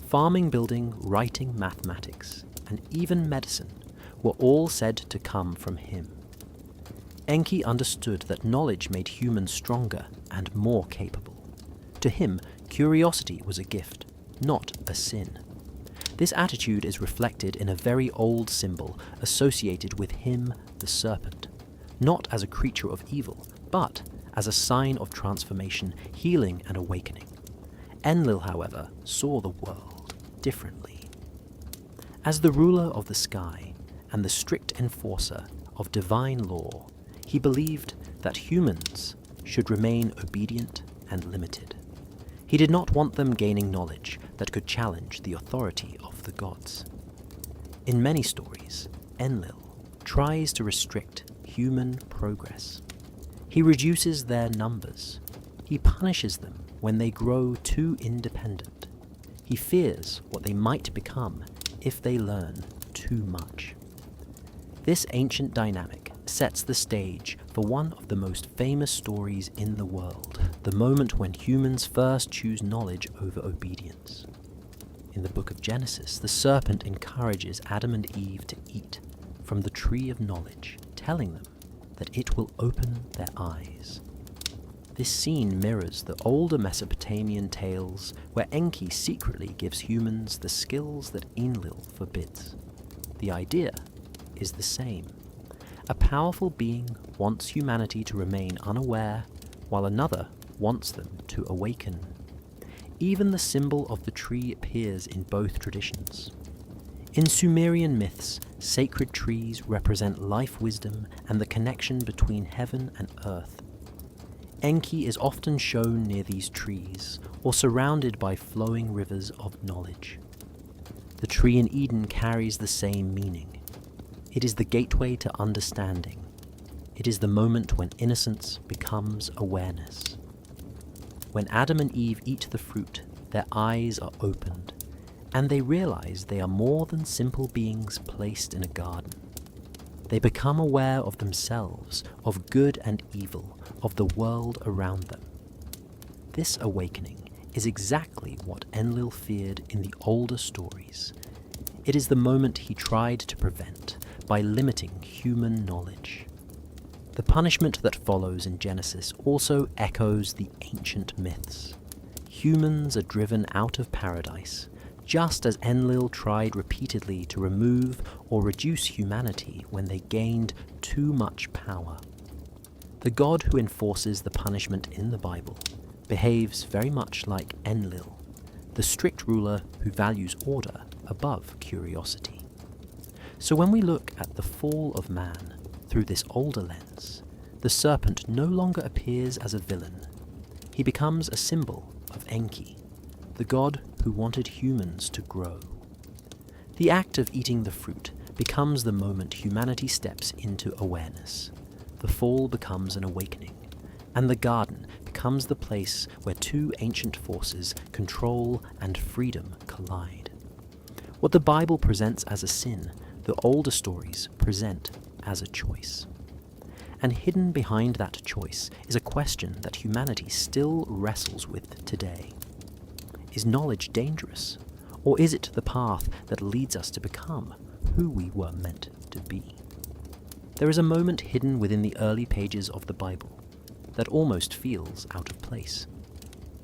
[SPEAKER 1] Farming, building, writing, mathematics, and even medicine were all said to come from him. Enki understood that knowledge made humans stronger and more capable. To him, curiosity was a gift, not a sin. This attitude is reflected in a very old symbol associated with him, the serpent, not as a creature of evil, but as a sign of transformation, healing, and awakening. Enlil, however, saw the world differently. As the ruler of the sky and the strict enforcer of divine law, he believed that humans should remain obedient and limited. He did not want them gaining knowledge that could challenge the authority of the gods. In many stories, Enlil tries to restrict human progress. He reduces their numbers. He punishes them when they grow too independent. He fears what they might become if they learn too much. This ancient dynamic sets the stage for one of the most famous stories in the world, the moment when humans first choose knowledge over obedience. In the book of Genesis, the serpent encourages Adam and Eve to eat from the tree of knowledge, telling them that it will open their eyes. This scene mirrors the older Mesopotamian tales where Enki secretly gives humans the skills that Enlil forbids. The idea is the same. A powerful being wants humanity to remain unaware, while another wants them to awaken. Even the symbol of the tree appears in both traditions. In Sumerian myths, sacred trees represent life wisdom and the connection between heaven and earth. Enki is often shown near these trees, or surrounded by flowing rivers of knowledge. The tree in Eden carries the same meaning. It is the gateway to understanding. It is the moment when innocence becomes awareness. When Adam and Eve eat the fruit, their eyes are opened, and they realize they are more than simple beings placed in a garden. They become aware of themselves, of good and evil, of the world around them. This awakening is exactly what Enlil feared in the older stories. It is the moment he tried to prevent by limiting human knowledge. The punishment that follows in Genesis also echoes the ancient myths. Humans are driven out of paradise, just as Enlil tried repeatedly to remove or reduce humanity when they gained too much power. The god who enforces the punishment in the Bible behaves very much like Enlil, the strict ruler who values order above curiosity. So when we look at the fall of man through this older lens, the serpent no longer appears as a villain. He becomes a symbol of Enki, the god who wanted humans to grow. The act of eating the fruit becomes the moment humanity steps into awareness. The fall becomes an awakening, and the garden becomes the place where two ancient forces, control and freedom, collide. What the Bible presents as a sin, the older stories present as a choice. And hidden behind that choice is a question that humanity still wrestles with today. Is knowledge dangerous, or is it the path that leads us to become who we were meant to be? There is a moment hidden within the early pages of the Bible that almost feels out of place.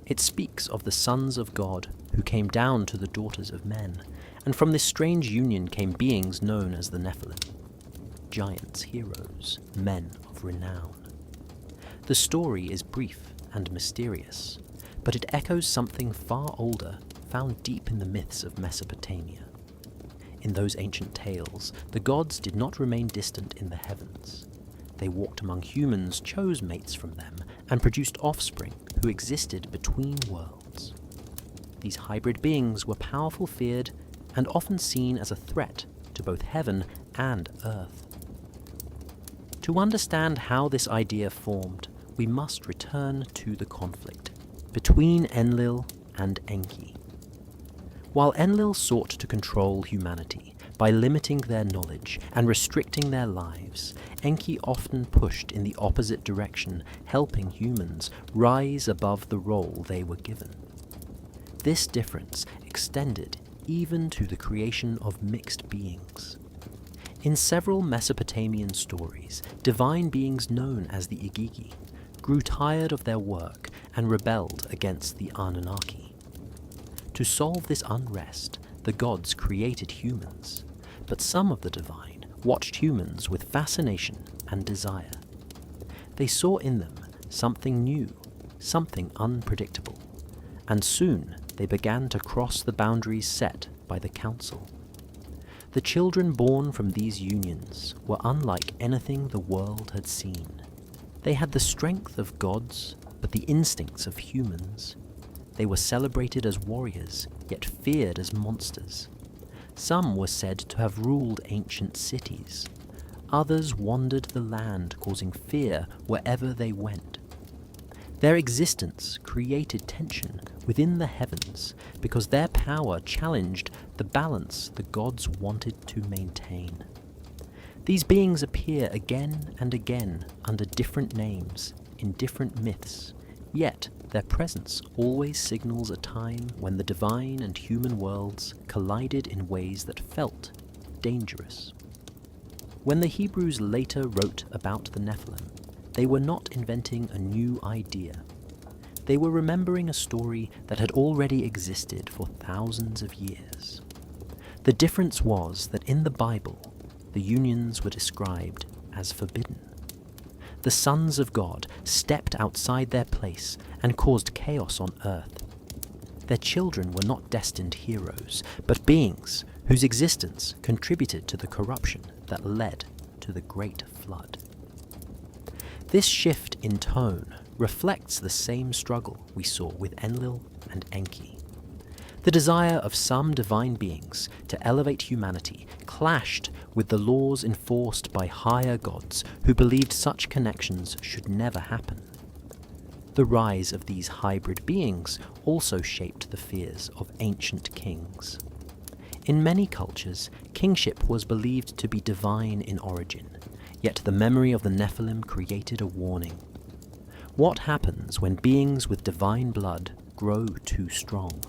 [SPEAKER 1] It speaks of the sons of God who came down to the daughters of men, and from this strange union came beings known as the Nephilim, giants, heroes, men of renown. The story is brief and mysterious, but it echoes something far older found deep in the myths of Mesopotamia. In those ancient tales, the gods did not remain distant in the heavens. They walked among humans, chose mates from them, and produced offspring who existed between worlds. These hybrid beings were powerful, feared, and often seen as a threat to both heaven and earth. To understand how this idea formed, we must return to the conflict between Enlil and Enki. While Enlil sought to control humanity by limiting their knowledge and restricting their lives, Enki often pushed in the opposite direction, helping humans rise above the role they were given. This difference extended even to the creation of mixed beings. In several Mesopotamian stories, divine beings known as the Igigi grew tired of their work and rebelled against the Anunnaki. To solve this unrest, the gods created humans, but some of the divine watched humans with fascination and desire. They saw in them something new, something unpredictable, and soon they began to cross the boundaries set by the council. The children born from these unions were unlike anything the world had seen. They had the strength of gods, but the instincts of humans. They were celebrated as warriors, yet feared as monsters. Some were said to have ruled ancient cities. Others wandered the land, causing fear wherever they went. Their existence created tension within the heavens because their power challenged the balance the gods wanted to maintain. These beings appear again and again under different names in different myths, yet their presence always signals a time when the divine and human worlds collided in ways that felt dangerous. When the Hebrews later wrote about the Nephilim, they were not inventing a new idea. They were remembering a story that had already existed for thousands of years. The difference was that in the Bible, the unions were described as forbidden. The sons of God stepped outside their place and caused chaos on earth. Their children were not destined heroes, but beings whose existence contributed to the corruption that led to the Great Flood. This shift in tone reflects the same struggle we saw with Enlil and Enki. The desire of some divine beings to elevate humanity clashed with the laws enforced by higher gods who believed such connections should never happen. The rise of these hybrid beings also shaped the fears of ancient kings. In many cultures, kingship was believed to be divine in origin, yet the memory of the Nephilim created a warning. What happens when beings with divine blood grow too strong?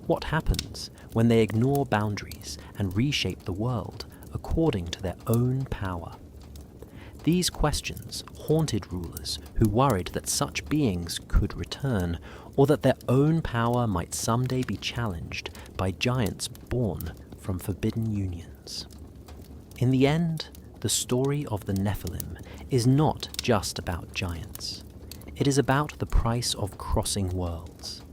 [SPEAKER 1] What happens when they ignore boundaries and reshape the world according to their own power? These questions haunted rulers who worried that such beings could return, or that their own power might someday be challenged by giants born from forbidden unions. In the end, the story of the Nephilim is not just about giants. It is about the price of crossing worlds.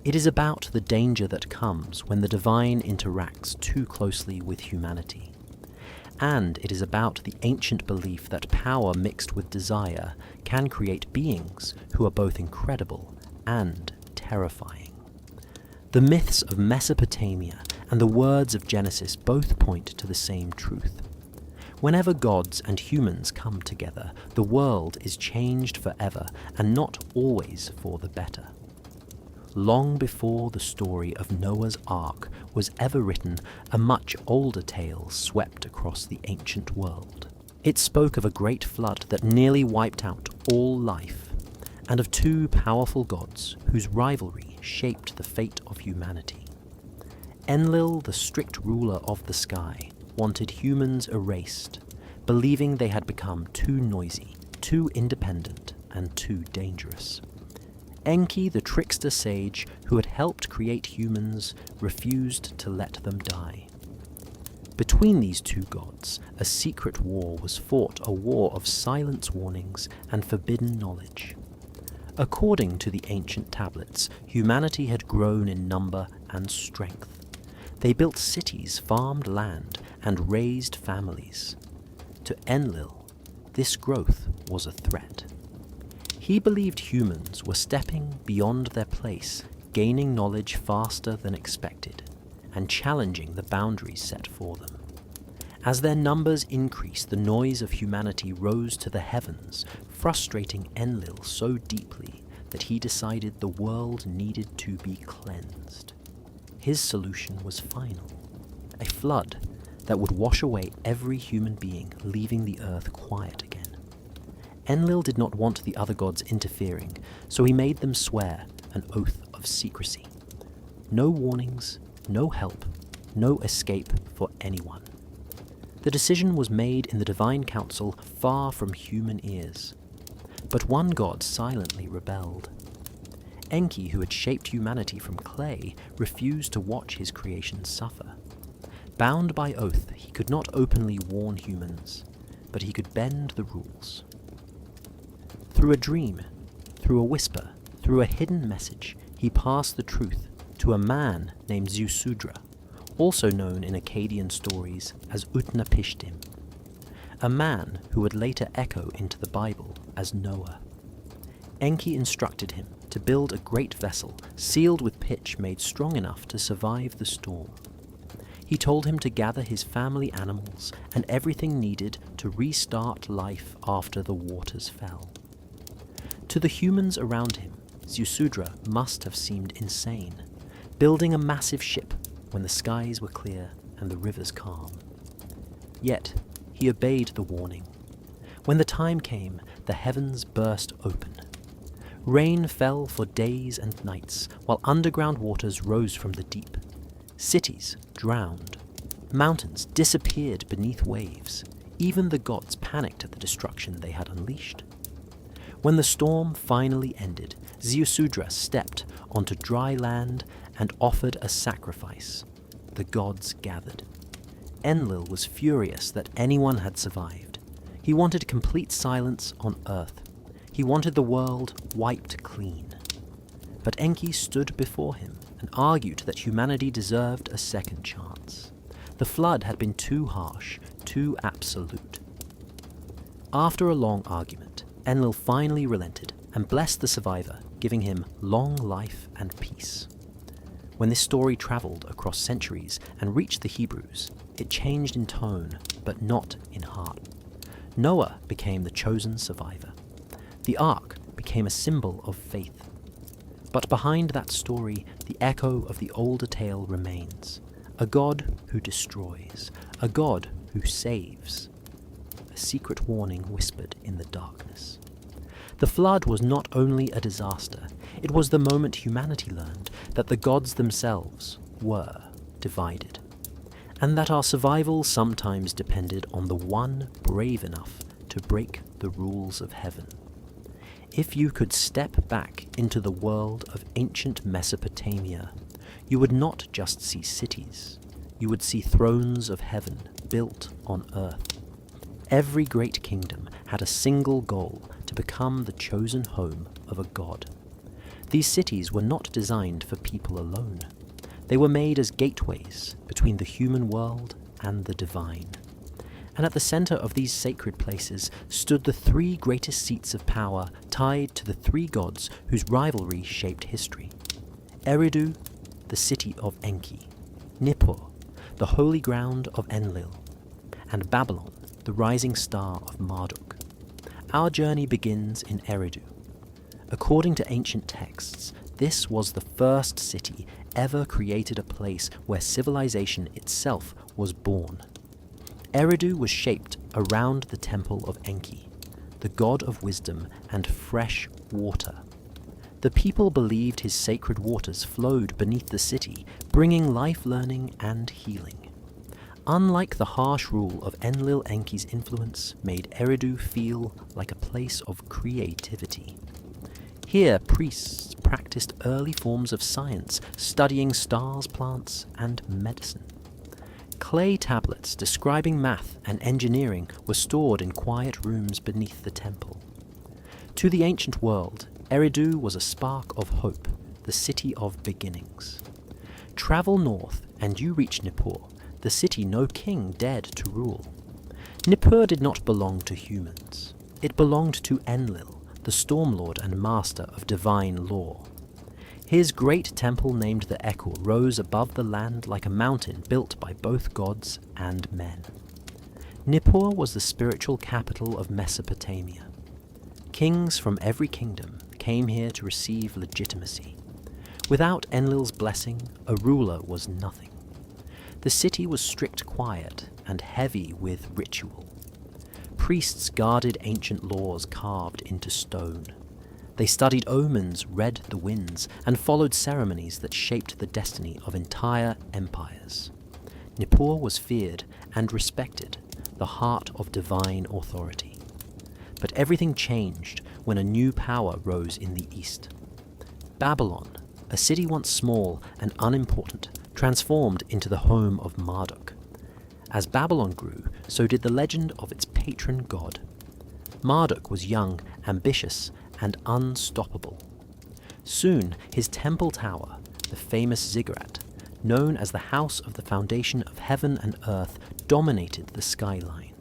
[SPEAKER 1] It is about the danger that comes when the divine interacts too closely with humanity. And it is about the ancient belief that power mixed with desire can create beings who are both incredible and terrifying. The myths of Mesopotamia and the words of Genesis both point to the same truth. Whenever gods and humans come together, the world is changed forever and not always for the better. Long before the story of Noah's Ark was ever written, a much older tale swept across the ancient world. It spoke of a great flood that nearly wiped out all life, and of two powerful gods whose rivalry shaped the fate of humanity. Enlil, the strict ruler of the sky, wanted humans erased, believing they had become too noisy, too independent, and too dangerous. Enki, the trickster sage who had helped create humans, refused to let them die. Between these two gods, a secret war was fought, a war of silence warnings and forbidden knowledge. According to the ancient tablets, humanity had grown in number and strength. They built cities, farmed land, and raised families. To Enlil, this growth was a threat. He believed humans were stepping beyond their place, gaining knowledge faster than expected, and challenging the boundaries set for them. As their numbers increased, the noise of humanity rose to the heavens, frustrating Enlil so deeply that he decided the world needed to be cleansed. His solution was final: a flood that would wash away every human being, leaving the earth quiet again. Enlil did not want the other gods interfering, so he made them swear an oath of secrecy. No warnings, no help, no escape for anyone. The decision was made in the divine council, far from human ears. But one god silently rebelled. Enki, who had shaped humanity from clay, refused to watch his creation suffer. Bound by oath, he could not openly warn humans, but he could bend the rules. Through a dream, through a whisper, through a hidden message, he passed the truth to a man named Ziusudra, also known in Akkadian stories as Utnapishtim, a man who would later echo into the Bible as Noah. Enki instructed him to build a great vessel sealed with pitch made strong enough to survive the storm. He told him to gather his family animals and everything needed to restart life after the waters fell. To the humans around him, Ziusudra must have seemed insane, building a massive ship when the skies were clear and the rivers calm. Yet, he obeyed the warning. When the time came, the heavens burst open. Rain fell for days and nights, while underground waters rose from the deep. Cities drowned. Mountains disappeared beneath waves. Even the gods panicked at the destruction they had unleashed. When the storm finally ended, Ziusudra stepped onto dry land and offered a sacrifice. The gods gathered. Enlil was furious that anyone had survived. He wanted complete silence on Earth. He wanted the world wiped clean. But Enki stood before him and argued that humanity deserved a second chance. The flood had been too harsh, too absolute. After a long argument, Enlil finally relented and blessed the survivor, giving him long life and peace. When this story travelled across centuries and reached the Hebrews, it changed in tone, but not in heart. Noah became the chosen survivor. The ark became a symbol of faith. But behind that story, the echo of the older tale remains. A God who destroys, a God who saves. A secret warning whispered in the darkness. The flood was not only a disaster, it was the moment humanity learned that the gods themselves were divided, and that our survival sometimes depended on the one brave enough to break the rules of heaven. If you could step back into the world of ancient Mesopotamia, you would not just see cities, you would see thrones of heaven built on earth. Every great kingdom had a single goal: to become the chosen home of a god. These cities were not designed for people alone. They were made as gateways between the human world and the divine. And at the center of these sacred places stood the three greatest seats of power tied to the three gods whose rivalry shaped history. Eridu, the city of Enki; Nippur, the holy ground of Enlil; and Babylon, the rising star of Marduk. Our journey begins in Eridu. According to ancient texts, this was the first city ever created, a place where civilization itself was born. Eridu was shaped around the temple of Enki, the god of wisdom and fresh water. The people believed his sacred waters flowed beneath the city, bringing life, learning, and healing. Unlike the harsh rule of Enlil, Enki's influence made Eridu feel like a place of creativity. Here, priests practiced early forms of science, studying stars, plants, and medicine. Clay tablets describing math and engineering were stored in quiet rooms beneath the temple. To the ancient world, Eridu was a spark of hope, the city of beginnings. Travel north and you reach Nippur, the city no king dared to rule. Nippur did not belong to humans. It belonged to Enlil, the Stormlord and master of divine law. His great temple named the Ekkor rose above the land like a mountain built by both gods and men. Nippur was the spiritual capital of Mesopotamia. Kings from every kingdom came here to receive legitimacy. Without Enlil's blessing, a ruler was nothing. The city was strict, quiet, and heavy with ritual. Priests guarded ancient laws carved into stone. They studied omens, read the winds, and followed ceremonies that shaped the destiny of entire empires. Nippur was feared and respected, the heart of divine authority. But everything changed when a new power rose in the east. Babylon, a city once small and unimportant, transformed into the home of Marduk. As Babylon grew, so did the legend of its patron god. Marduk was young, ambitious, and unstoppable. Soon, his temple tower, the famous ziggurat, known as the house of the foundation of heaven and earth, dominated the skyline.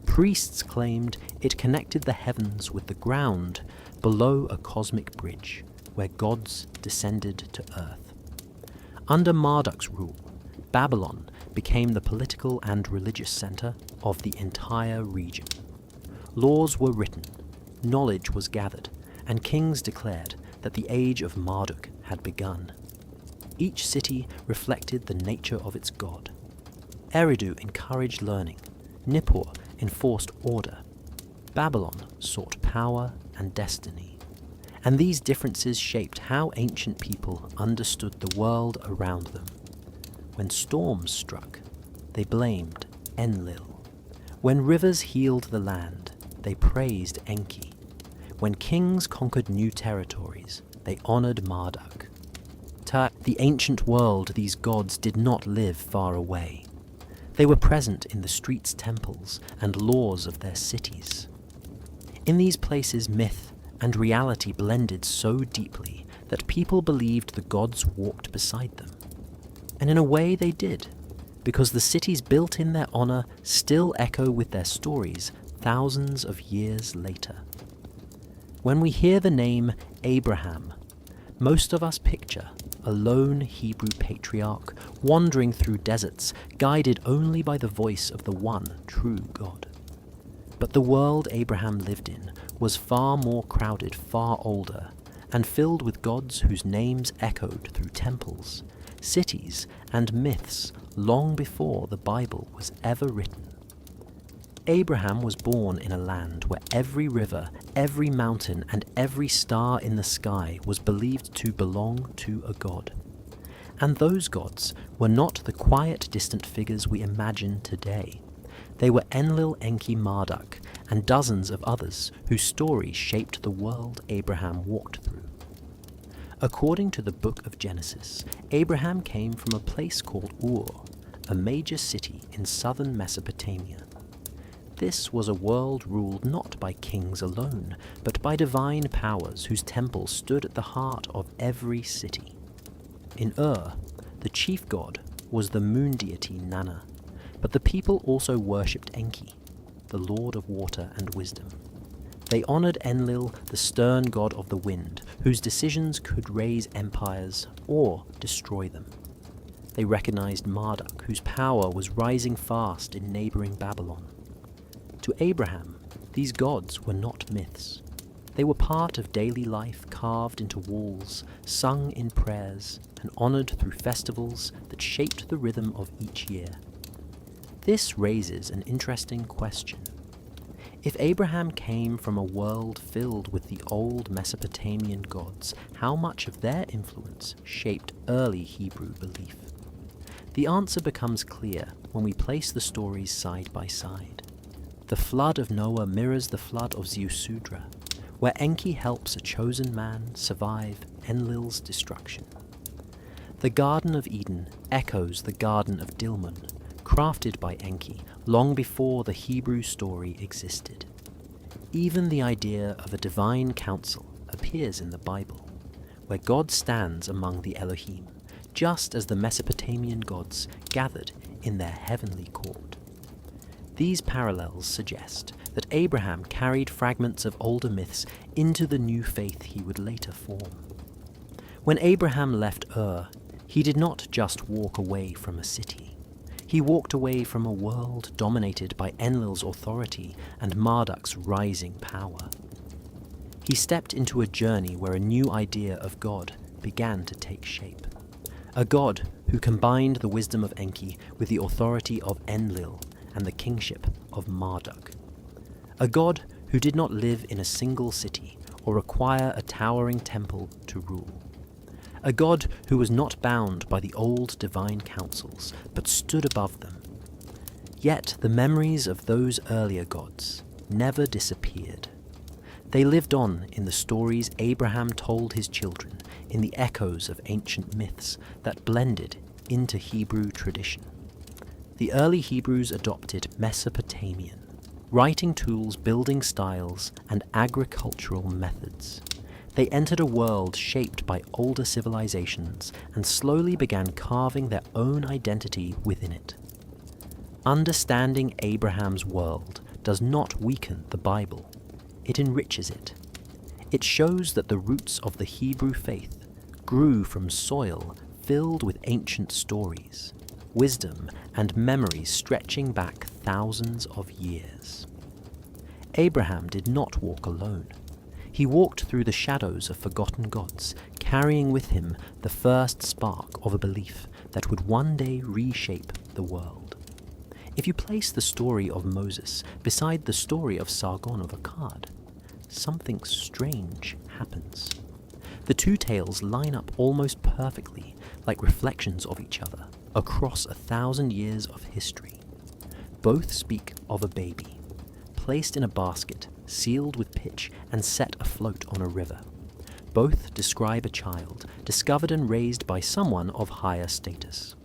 [SPEAKER 1] Priests claimed it connected the heavens with the ground below a cosmic bridge, where gods descended to earth. Under Marduk's rule, Babylon became the political and religious center of the entire region. Laws were written, knowledge was gathered, and kings declared that the age of Marduk had begun. Each city reflected the nature of its god. Eridu encouraged learning, Nippur enforced order, Babylon sought power and destiny. And these differences shaped how ancient people understood the world around them. When storms struck, they blamed Enlil. When rivers healed the land, they praised Enki. When kings conquered new territories, they honored Marduk. To the ancient world, these gods did not live far away. They were present in the streets' temples and laws of their cities. In these places, myth and reality blended so deeply that people believed the gods walked beside them. And in a way they did, because the cities built in their honor still echo with their stories thousands of years later. When we hear the name Abraham, most of us picture a lone Hebrew patriarch wandering through deserts, guided only by the voice of the one true God. But the world Abraham lived in was far more crowded, far older, and filled with gods whose names echoed through temples, cities, and myths long before the Bible was ever written. Abraham was born in a land where every river, every mountain, and every star in the sky was believed to belong to a god. And those gods were not the quiet, distant figures we imagine today. They were Enlil, Enki, Marduk, and dozens of others whose stories shaped the world Abraham walked through. According to the book of Genesis, Abraham came from a place called Ur, a major city in southern Mesopotamia. This was a world ruled not by kings alone, but by divine powers whose temples stood at the heart of every city. In Ur, the chief god was the moon deity Nana, but the people also worshipped Enki, the lord of water and wisdom. They honored Enlil, the stern god of the wind, whose decisions could raise empires or destroy them. They recognized Marduk, whose power was rising fast in neighboring Babylon. To Abraham, these gods were not myths. They were part of daily life, carved into walls, sung in prayers, and honored through festivals that shaped the rhythm of each year. This raises an interesting question. If Abraham came from a world filled with the old Mesopotamian gods, how much of their influence shaped early Hebrew belief? The answer becomes clear when we place the stories side by side. The flood of Noah mirrors the flood of Ziusudra, where Enki helps a chosen man survive Enlil's destruction. The Garden of Eden echoes the Garden of Dilmun, crafted by Enki long before the Hebrew story existed. Even the idea of a divine council appears in the Bible, where God stands among the Elohim, just as the Mesopotamian gods gathered in their heavenly court. These parallels suggest that Abraham carried fragments of older myths into the new faith he would later form. When Abraham left Ur, he did not just walk away from a city. He walked away from a world dominated by Enlil's authority and Marduk's rising power. He stepped into a journey where a new idea of God began to take shape. A God who combined the wisdom of Enki with the authority of Enlil and the kingship of Marduk. A God who did not live in a single city or require a towering temple to rule. A God who was not bound by the old divine councils, but stood above them. Yet the memories of those earlier gods never disappeared. They lived on in the stories Abraham told his children, in the echoes of ancient myths that blended into Hebrew tradition. The early Hebrews adopted Mesopotamian writing tools, building styles, and agricultural methods. They entered a world shaped by older civilizations and slowly began carving their own identity within it. Understanding Abraham's world does not weaken the Bible. It enriches it. It shows that the roots of the Hebrew faith grew from soil filled with ancient stories, wisdom, and memories stretching back thousands of years. Abraham did not walk alone. He walked through the shadows of forgotten gods, carrying with him the first spark of a belief that would one day reshape the world. If you place the story of Moses beside the story of Sargon of Akkad, something strange happens. The two tales line up almost perfectly, like reflections of each other, across 1,000 years of history. Both speak of a baby, placed in a basket, sealed with pitch and set afloat on a river. Both describe a child, discovered and raised by someone of higher status.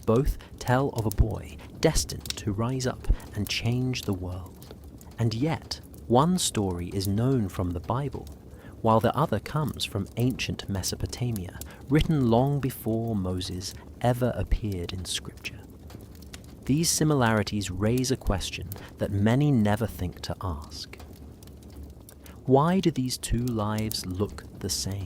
[SPEAKER 1] Both tell of a boy destined to rise up and change the world. And yet, one story is known from the Bible, while the other comes from ancient Mesopotamia, written long before Moses ever appeared in Scripture. These similarities raise a question that many never think to ask. Why do these two lives look the same?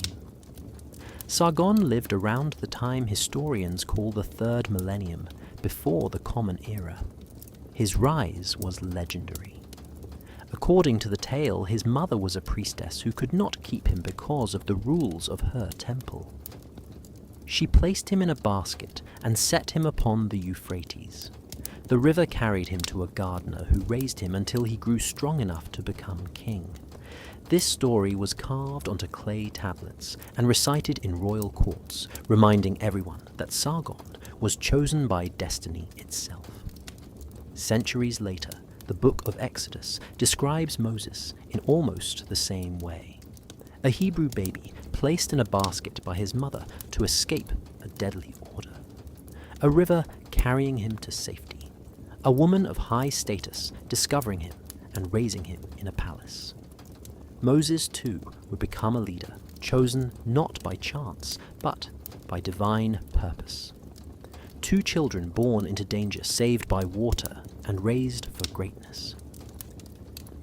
[SPEAKER 1] Sargon lived around the time historians call the third millennium, before the Common Era. His rise was legendary. According to the tale, his mother was a priestess who could not keep him because of the rules of her temple. She placed him in a basket and set him upon the Euphrates. The river carried him to a gardener who raised him until he grew strong enough to become king. This story was carved onto clay tablets and recited in royal courts, reminding everyone that Sargon was chosen by destiny itself. Centuries later, the book of Exodus describes Moses in almost the same way. A Hebrew baby placed in a basket by his mother to escape a deadly order. A river carrying him to safety. A woman of high status discovering him and raising him in a palace. Moses too would become a leader, chosen not by chance, but by divine purpose. Two children born into danger, saved by water, and raised for greatness.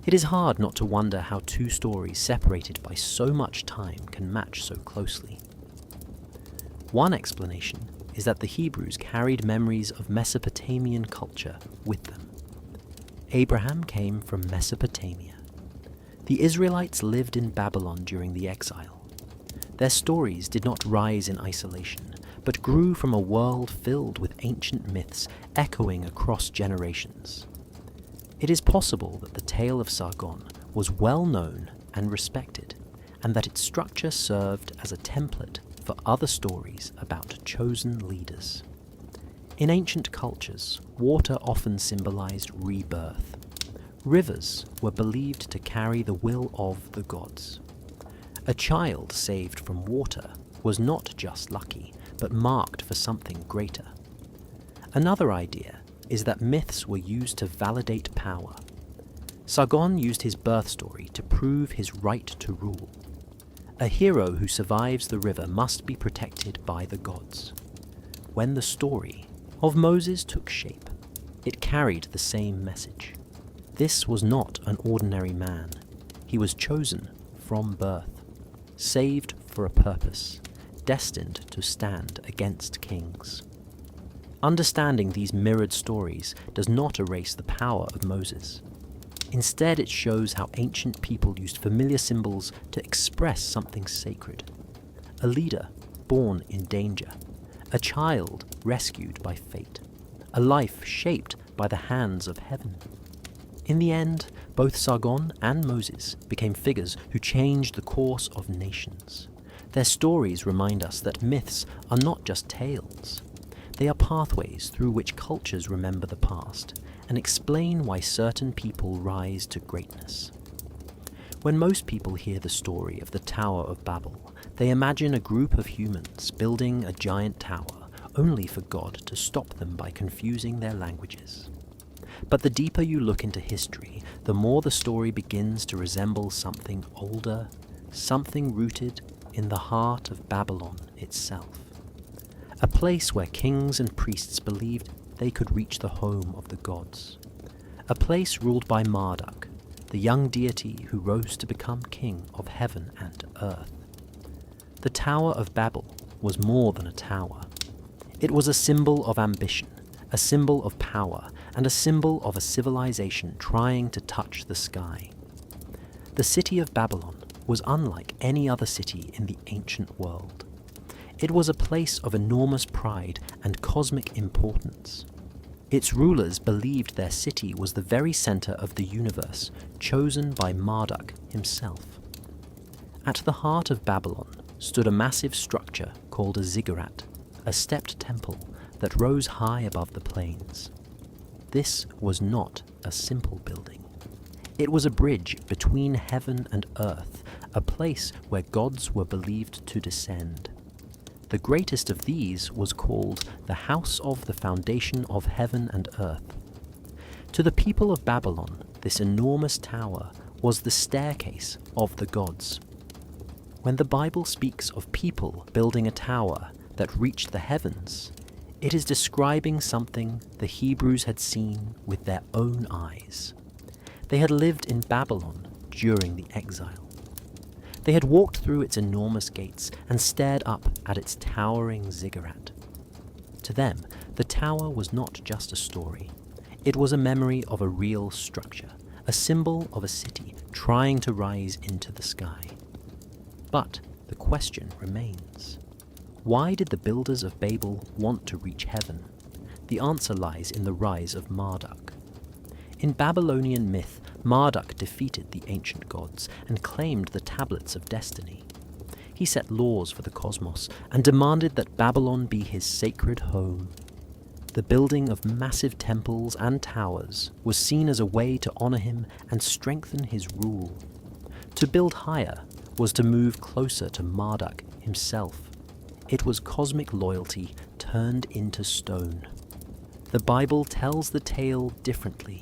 [SPEAKER 1] It is hard not to wonder how two stories separated by so much time can match so closely. One explanation is that the Hebrews carried memories of Mesopotamian culture with them. Abraham came from Mesopotamia. The Israelites lived in Babylon during the exile. Their stories did not rise in isolation, but grew from a world filled with ancient myths echoing across generations. It is possible that the tale of Sargon was well known and respected, and that its structure served as a template for other stories about chosen leaders. In ancient cultures, water often symbolized rebirth. Rivers were believed to carry the will of the gods. A child saved from water was not just lucky, but marked for something greater. Another idea is that myths were used to validate power. Sargon used his birth story to prove his right to rule. A hero who survives the river must be protected by the gods. When the story of Moses took shape, it carried the same message. This was not an ordinary man. He was chosen from birth, saved for a purpose, destined to stand against kings. Understanding these mirrored stories does not erase the power of Moses. Instead, it shows how ancient people used familiar symbols to express something sacred. A leader born in danger, a child rescued by fate, a life shaped by the hands of heaven. In the end, both Sargon and Moses became figures who changed the course of nations. Their stories remind us that myths are not just tales. They are pathways through which cultures remember the past and explain why certain people rise to greatness. When most people hear the story of the Tower of Babel, they imagine a group of humans building a giant tower only for God to stop them by confusing their languages. But the deeper you look into history, the more the story begins to resemble something older, something rooted in the heart of Babylon itself. A place where kings and priests believed they could reach the home of the gods. A place ruled by Marduk, the young deity who rose to become king of heaven and earth. The Tower of Babel was more than a tower. It was a symbol of ambition, a symbol of power, and a symbol of a civilization trying to touch the sky. The city of Babylon was unlike any other city in the ancient world. It was a place of enormous pride and cosmic importance. Its rulers believed their city was the very center of the universe, chosen by Marduk himself. At the heart of Babylon stood a massive structure called a ziggurat, a stepped temple that rose high above the plains. This was not a simple building. It was a bridge between heaven and earth, a place where gods were believed to descend. The The greatest of these was called the House of the Foundation of Heaven and Earth. To the people of Babylon, this enormous tower was the staircase of the gods. When the Bible speaks of people building a tower that reached the heavens, it is describing something the Hebrews had seen with their own eyes. They had lived in Babylon during the exile. They had walked through its enormous gates and stared up at its towering ziggurat. To them, the tower was not just a story. It was a memory of a real structure, a symbol of a city trying to rise into the sky. But the question remains. Why did the builders of Babel want to reach heaven? The answer lies in the rise of Marduk. In Babylonian myth, Marduk defeated the ancient gods and claimed the tablets of destiny. He set laws for the cosmos and demanded that Babylon be his sacred home. The building of massive temples and towers was seen as a way to honor him and strengthen his rule. To build higher was to move closer to Marduk himself. It was cosmic loyalty turned into stone. The Bible tells the tale differently.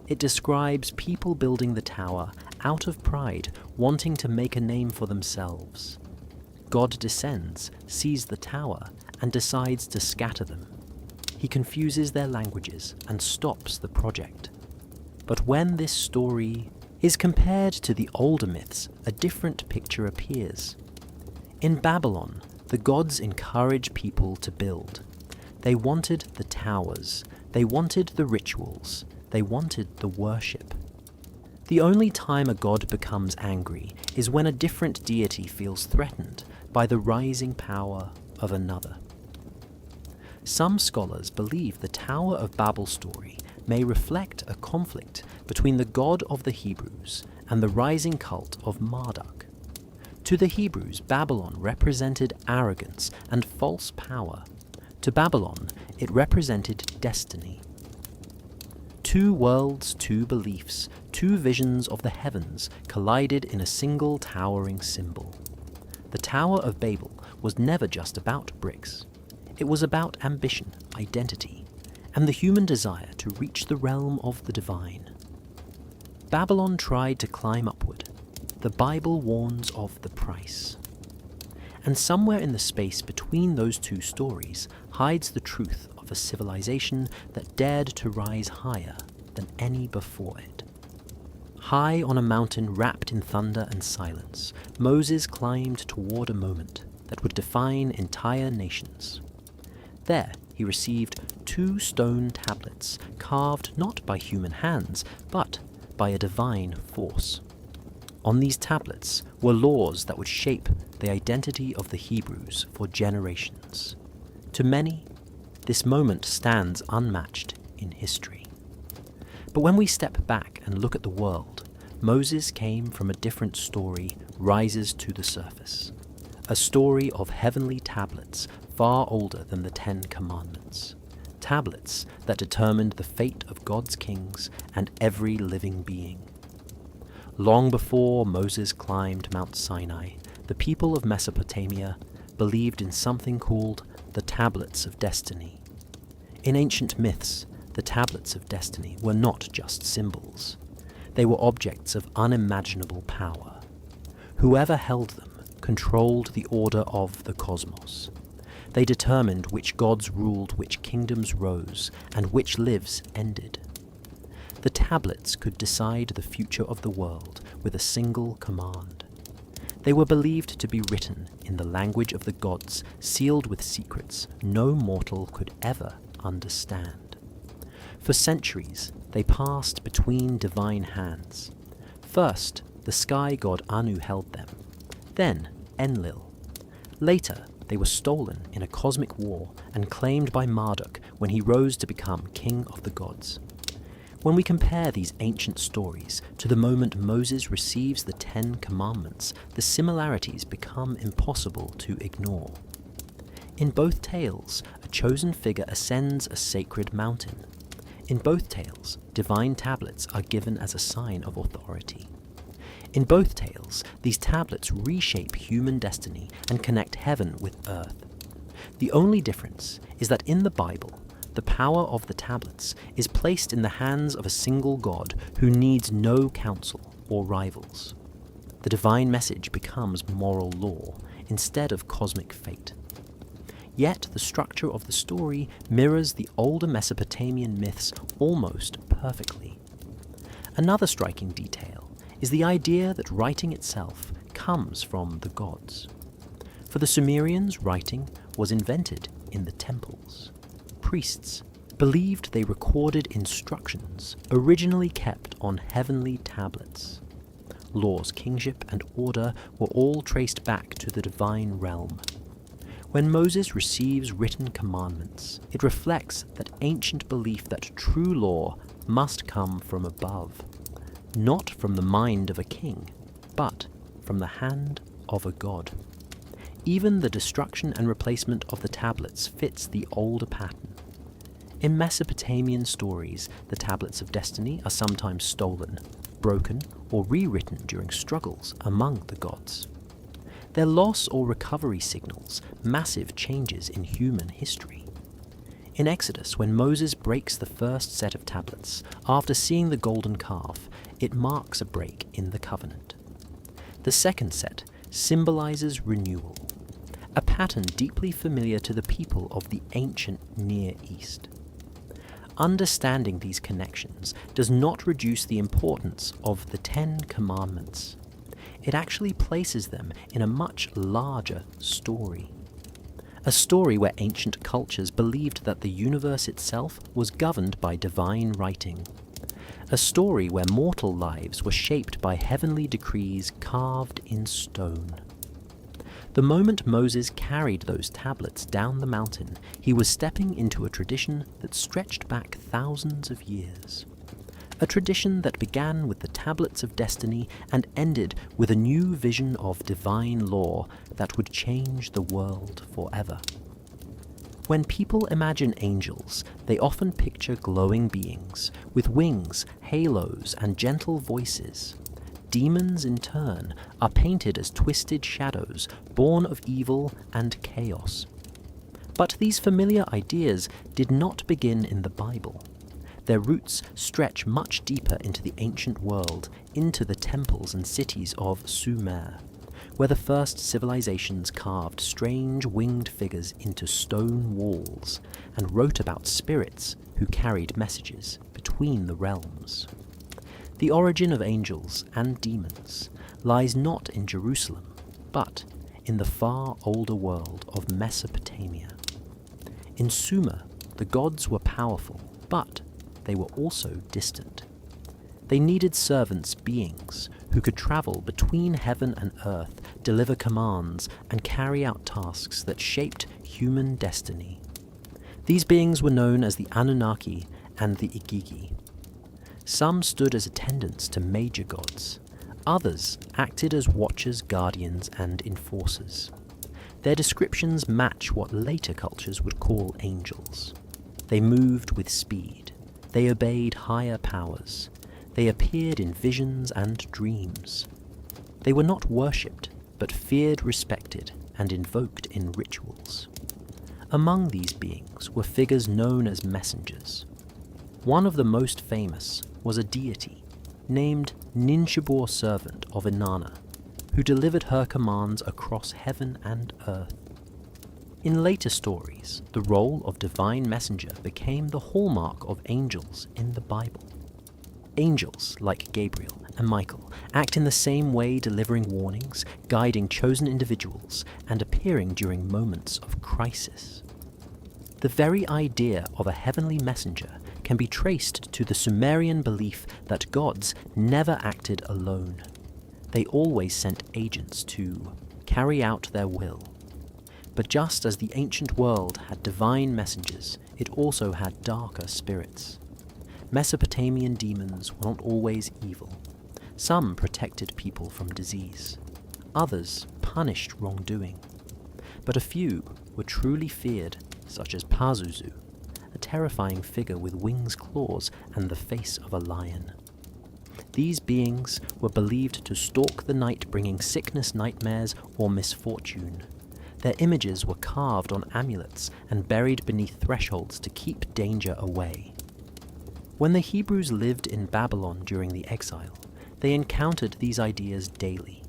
[SPEAKER 1] It describes people building the tower out of pride, wanting to make a name for themselves. God descends, sees the tower, and decides to scatter them. He confuses their languages and stops the project. But when this story is compared to the older myths, a different picture appears. In Babylon, the gods encourage people to build. They wanted the towers, they wanted the rituals, they wanted the worship. The only time a god becomes angry is when a different deity feels threatened by the rising power of another. Some scholars believe the Tower of Babel story may reflect a conflict between the god of the Hebrews and the rising cult of Marduk. To the Hebrews, Babylon represented arrogance and false power. To Babylon, it represented destiny. Two worlds, two beliefs, two visions of the heavens collided in a single towering symbol. The Tower of Babel was never just about bricks. It was about ambition, identity, and the human desire to reach the realm of the divine. Babylon tried to climb upward. The Bible warns of the price. And somewhere in the space between those two stories hides the truth of a civilization that dared to rise higher than any before it. High on a mountain wrapped in thunder and silence, Moses climbed toward a moment that would define entire nations. There he received 2 stone tablets carved not by human hands, but by a divine force. On these tablets were laws that would shape the identity of the Hebrews for generations. To many, this moment stands unmatched in history. But when we step back and look at the world, Moses came from a different story rises to the surface. A story of heavenly tablets far older than the 10 Commandments. Tablets that determined the fate of God's kings and every living being. Long before Moses climbed Mount Sinai, the people of Mesopotamia believed in something called the Tablets of Destiny. In ancient myths, the Tablets of Destiny were not just symbols. They were objects of unimaginable power. Whoever held them controlled the order of the cosmos. They determined which gods ruled, which kingdoms rose, and which lives ended. The tablets could decide the future of the world with a single command. They were believed to be written in the language of the gods, sealed with secrets no mortal could ever understand. For centuries, they passed between divine hands. First, the sky god Anu held them, then Enlil. Later, they were stolen in a cosmic war and claimed by Marduk when he rose to become king of the gods. When we compare these ancient stories to the moment Moses receives the 10 Commandments, the similarities become impossible to ignore. In both tales, a chosen figure ascends a sacred mountain. In both tales, divine tablets are given as a sign of authority. In both tales, these tablets reshape human destiny and connect heaven with earth. The only difference is that in the Bible, the power of the tablets is placed in the hands of a single God who needs no counsel or rivals. The divine message becomes moral law instead of cosmic fate. Yet the structure of the story mirrors the older Mesopotamian myths almost perfectly. Another striking detail is the idea that writing itself comes from the gods. For the Sumerians, writing was invented in the temples. Priests believed they recorded instructions originally kept on heavenly tablets. Laws, kingship, and order were all traced back to the divine realm. When Moses receives written commandments, it reflects that ancient belief that true law must come from above, not from the mind of a king, but from the hand of a god. Even the destruction and replacement of the tablets fits the older pattern. In Mesopotamian stories, the tablets of destiny are sometimes stolen, broken, or rewritten during struggles among the gods. Their loss or recovery signals massive changes in human history. In Exodus, when Moses breaks the first set of tablets, after seeing the golden calf, it marks a break in the covenant. The second set symbolizes renewal, a pattern deeply familiar to the people of the ancient Near East. Understanding these connections does not reduce the importance of the 10 Commandments. It actually places them in a much larger story. A story where ancient cultures believed that the universe itself was governed by divine writing. A story where mortal lives were shaped by heavenly decrees carved in stone. The moment Moses carried those tablets down the mountain, he was stepping into a tradition that stretched back thousands of years. A tradition that began with the tablets of destiny and ended with a new vision of divine law that would change the world forever. When people imagine angels, they often picture glowing beings with wings, halos, and gentle voices. Demons, in turn, are painted as twisted shadows, born of evil and chaos. But these familiar ideas did not begin in the Bible. Their roots stretch much deeper into the ancient world, into the temples and cities of Sumer, where the first civilizations carved strange winged figures into stone walls and wrote about spirits who carried messages between the realms. The origin of angels and demons lies not in Jerusalem, but in the far older world of Mesopotamia. In Sumer, the gods were powerful, but they were also distant. They needed servants, beings, who could travel between heaven and earth, deliver commands, and carry out tasks that shaped human destiny. These beings were known as the Anunnaki and the Igigi. Some stood as attendants to major gods. Others acted as watchers, guardians, and enforcers. Their descriptions match what later cultures would call angels. They moved with speed. They obeyed higher powers. They appeared in visions and dreams. They were not worshipped, but feared, respected, and invoked in rituals. Among these beings were figures known as messengers. One of the most famous was a deity named Ninshibur, servant of Inanna, who delivered her commands across heaven and earth. In later stories, the role of divine messenger became the hallmark of angels in the Bible. Angels, like Gabriel and Michael, act in the same way, delivering warnings, guiding chosen individuals, and appearing during moments of crisis. The very idea of a heavenly messenger can be traced to the Sumerian belief that gods never acted alone. They always sent agents to carry out their will. But just as the ancient world had divine messengers, it also had darker spirits. Mesopotamian demons were not always evil. Some protected people from disease. Others punished wrongdoing. But a few were truly feared, such as Pazuzu, a terrifying figure with wings, claws, and the face of a lion. These beings were believed to stalk the night, bringing sickness, nightmares, or misfortune. Their images were carved on amulets and buried beneath thresholds to keep danger away. When the Hebrews lived in Babylon during the exile, they encountered these ideas daily.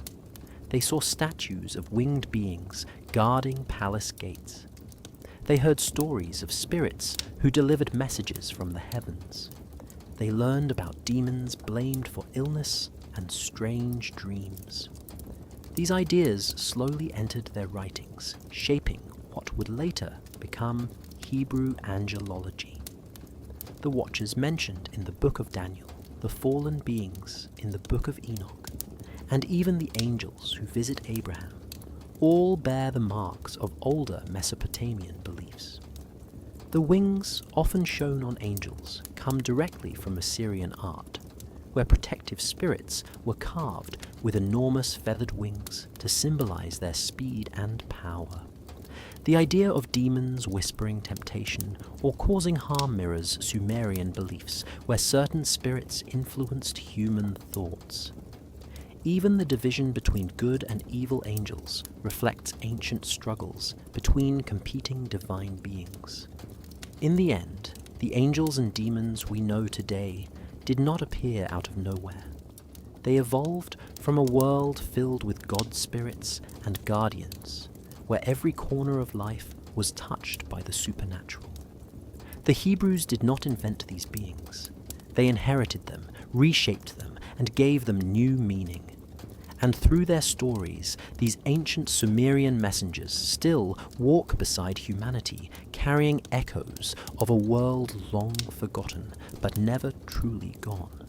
[SPEAKER 1] They saw statues of winged beings guarding palace gates. They heard stories of spirits who delivered messages from the heavens. They learned about demons blamed for illness and strange dreams. These ideas slowly entered their writings, shaping what would later become Hebrew angelology. The watchers mentioned in the Book of Daniel, the fallen beings in the Book of Enoch, and even the angels who visit Abraham, all bear the marks of older Mesopotamian beliefs. The wings often shown on angels come directly from Assyrian art, where protective spirits were carved with enormous feathered wings to symbolize their speed and power. The idea of demons whispering temptation or causing harm mirrors Sumerian beliefs, where certain spirits influenced human thoughts. Even the division between good and evil angels reflects ancient struggles between competing divine beings. In the end, the angels and demons we know today did not appear out of nowhere. They evolved from a world filled with god spirits and guardians, where every corner of life was touched by the supernatural. The Hebrews did not invent these beings. They inherited them, reshaped them, and gave them new meaning. And through their stories, these ancient Sumerian messengers still walk beside humanity, carrying echoes of a world long forgotten, but never truly gone.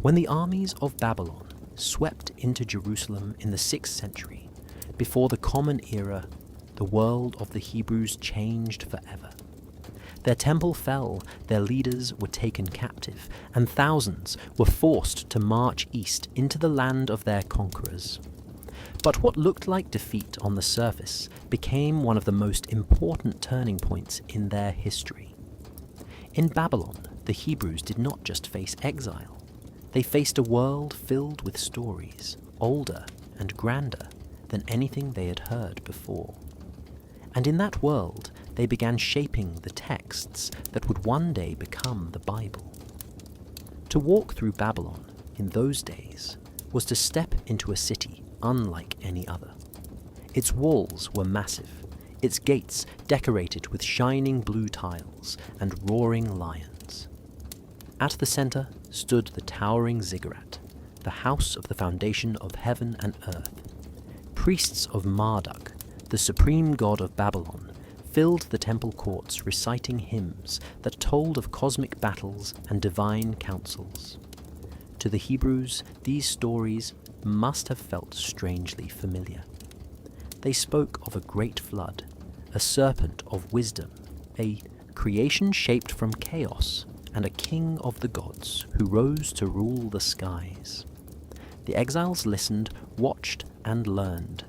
[SPEAKER 1] When the armies of Babylon swept into Jerusalem in the 6th century, before the Common Era, the world of the Hebrews changed forever. Their temple fell, their leaders were taken captive, and thousands were forced to march east into the land of their conquerors. But what looked like defeat on the surface became one of the most important turning points in their history. In Babylon, the Hebrews did not just face exile. They faced a world filled with stories, older and grander than anything they had heard before. And in that world, they began shaping the texts that would one day become the Bible. To walk through Babylon in those days was to step into a city unlike any other. Its walls were massive, its gates decorated with shining blue tiles and roaring lions. At the center stood the towering ziggurat, the house of the foundation of heaven and earth. Priests of Marduk, the supreme god of Babylon, filled the temple courts reciting hymns that told of cosmic battles and divine councils. To the Hebrews, these stories must have felt strangely familiar. They spoke of a great flood, a serpent of wisdom, a creation shaped from chaos, and a king of the gods who rose to rule the skies. The exiles listened, watched, and learned.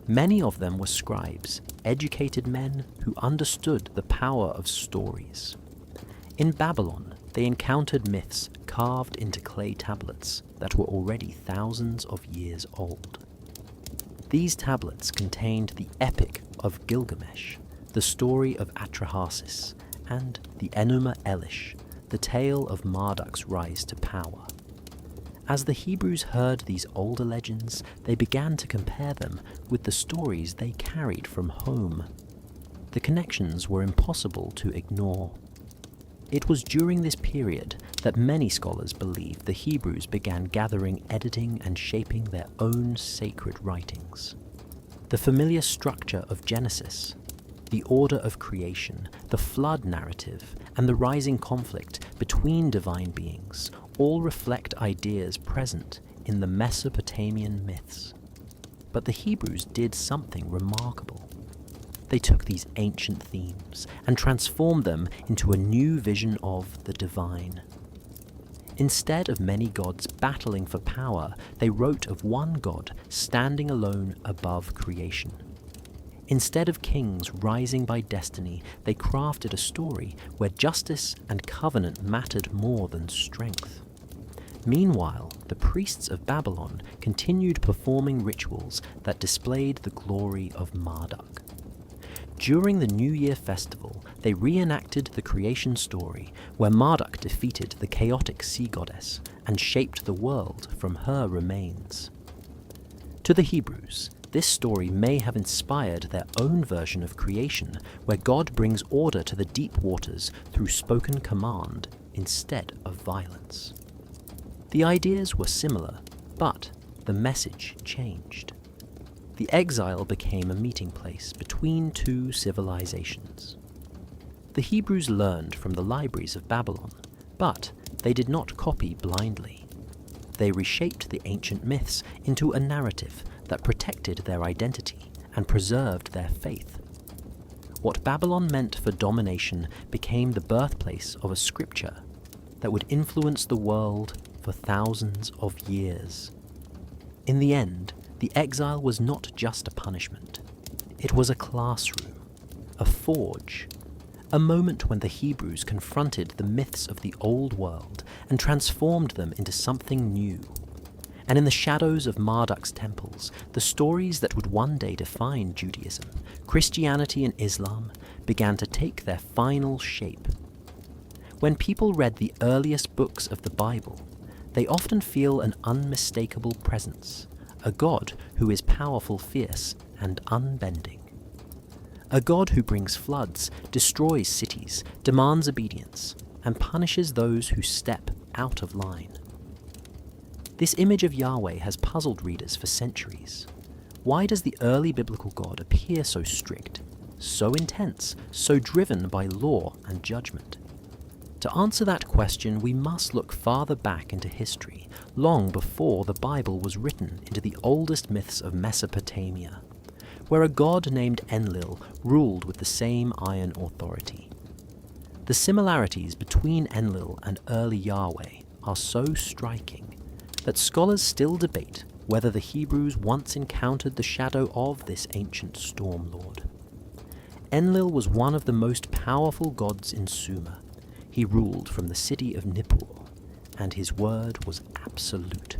[SPEAKER 1] Many of them were scribes, educated men who understood the power of stories. In Babylon, they encountered myths carved into clay tablets that were already thousands of years old. These tablets contained the epic of Gilgamesh, the story of Atrahasis, and the Enuma Elish, the tale of Marduk's rise to power. As the Hebrews heard these older legends, they began to compare them with the stories they carried from home. The connections were impossible to ignore. It was during this period that many scholars believe the Hebrews began gathering, editing, and shaping their own sacred writings. The familiar structure of Genesis, the order of creation, the flood narrative, and the rising conflict between divine beings all reflect ideas present in the Mesopotamian myths. But the Hebrews did something remarkable. They took these ancient themes and transformed them into a new vision of the divine. Instead of many gods battling for power, they wrote of one god standing alone above creation. Instead of kings rising by destiny, they crafted a story where justice and covenant mattered more than strength. Meanwhile, the priests of Babylon continued performing rituals that displayed the glory of Marduk. During the New Year festival, they reenacted the creation story where Marduk defeated the chaotic sea goddess and shaped the world from her remains. To the Hebrews, this story may have inspired their own version of creation, where God brings order to the deep waters through spoken command instead of violence. The ideas were similar, but the message changed. The exile became a meeting place between two civilizations. The Hebrews learned from the libraries of Babylon, but they did not copy blindly. They reshaped the ancient myths into a narrative that protected their identity and preserved their faith. What Babylon meant for domination became the birthplace of a scripture that would influence the world for thousands of years. In the end, the exile was not just a punishment. It was a classroom, a forge, a moment when the Hebrews confronted the myths of the old world and transformed them into something new. And in the shadows of Marduk's temples, the stories that would one day define Judaism, Christianity and Islam began to take their final shape. When people read the earliest books of the Bible, they often feel an unmistakable presence, a God who is powerful, fierce, and unbending. A God who brings floods, destroys cities, demands obedience, and punishes those who step out of line. This image of Yahweh has puzzled readers for centuries. Why does the early biblical God appear so strict, so intense, so driven by law and judgment? To answer that question, we must look farther back into history, long before the Bible was written, into the oldest myths of Mesopotamia, where a god named Enlil ruled with the same iron authority. The similarities between Enlil and early Yahweh are so striking that scholars still debate whether the Hebrews once encountered the shadow of this ancient storm lord. Enlil was one of the most powerful gods in Sumer. He ruled from the city of Nippur, and his word was absolute.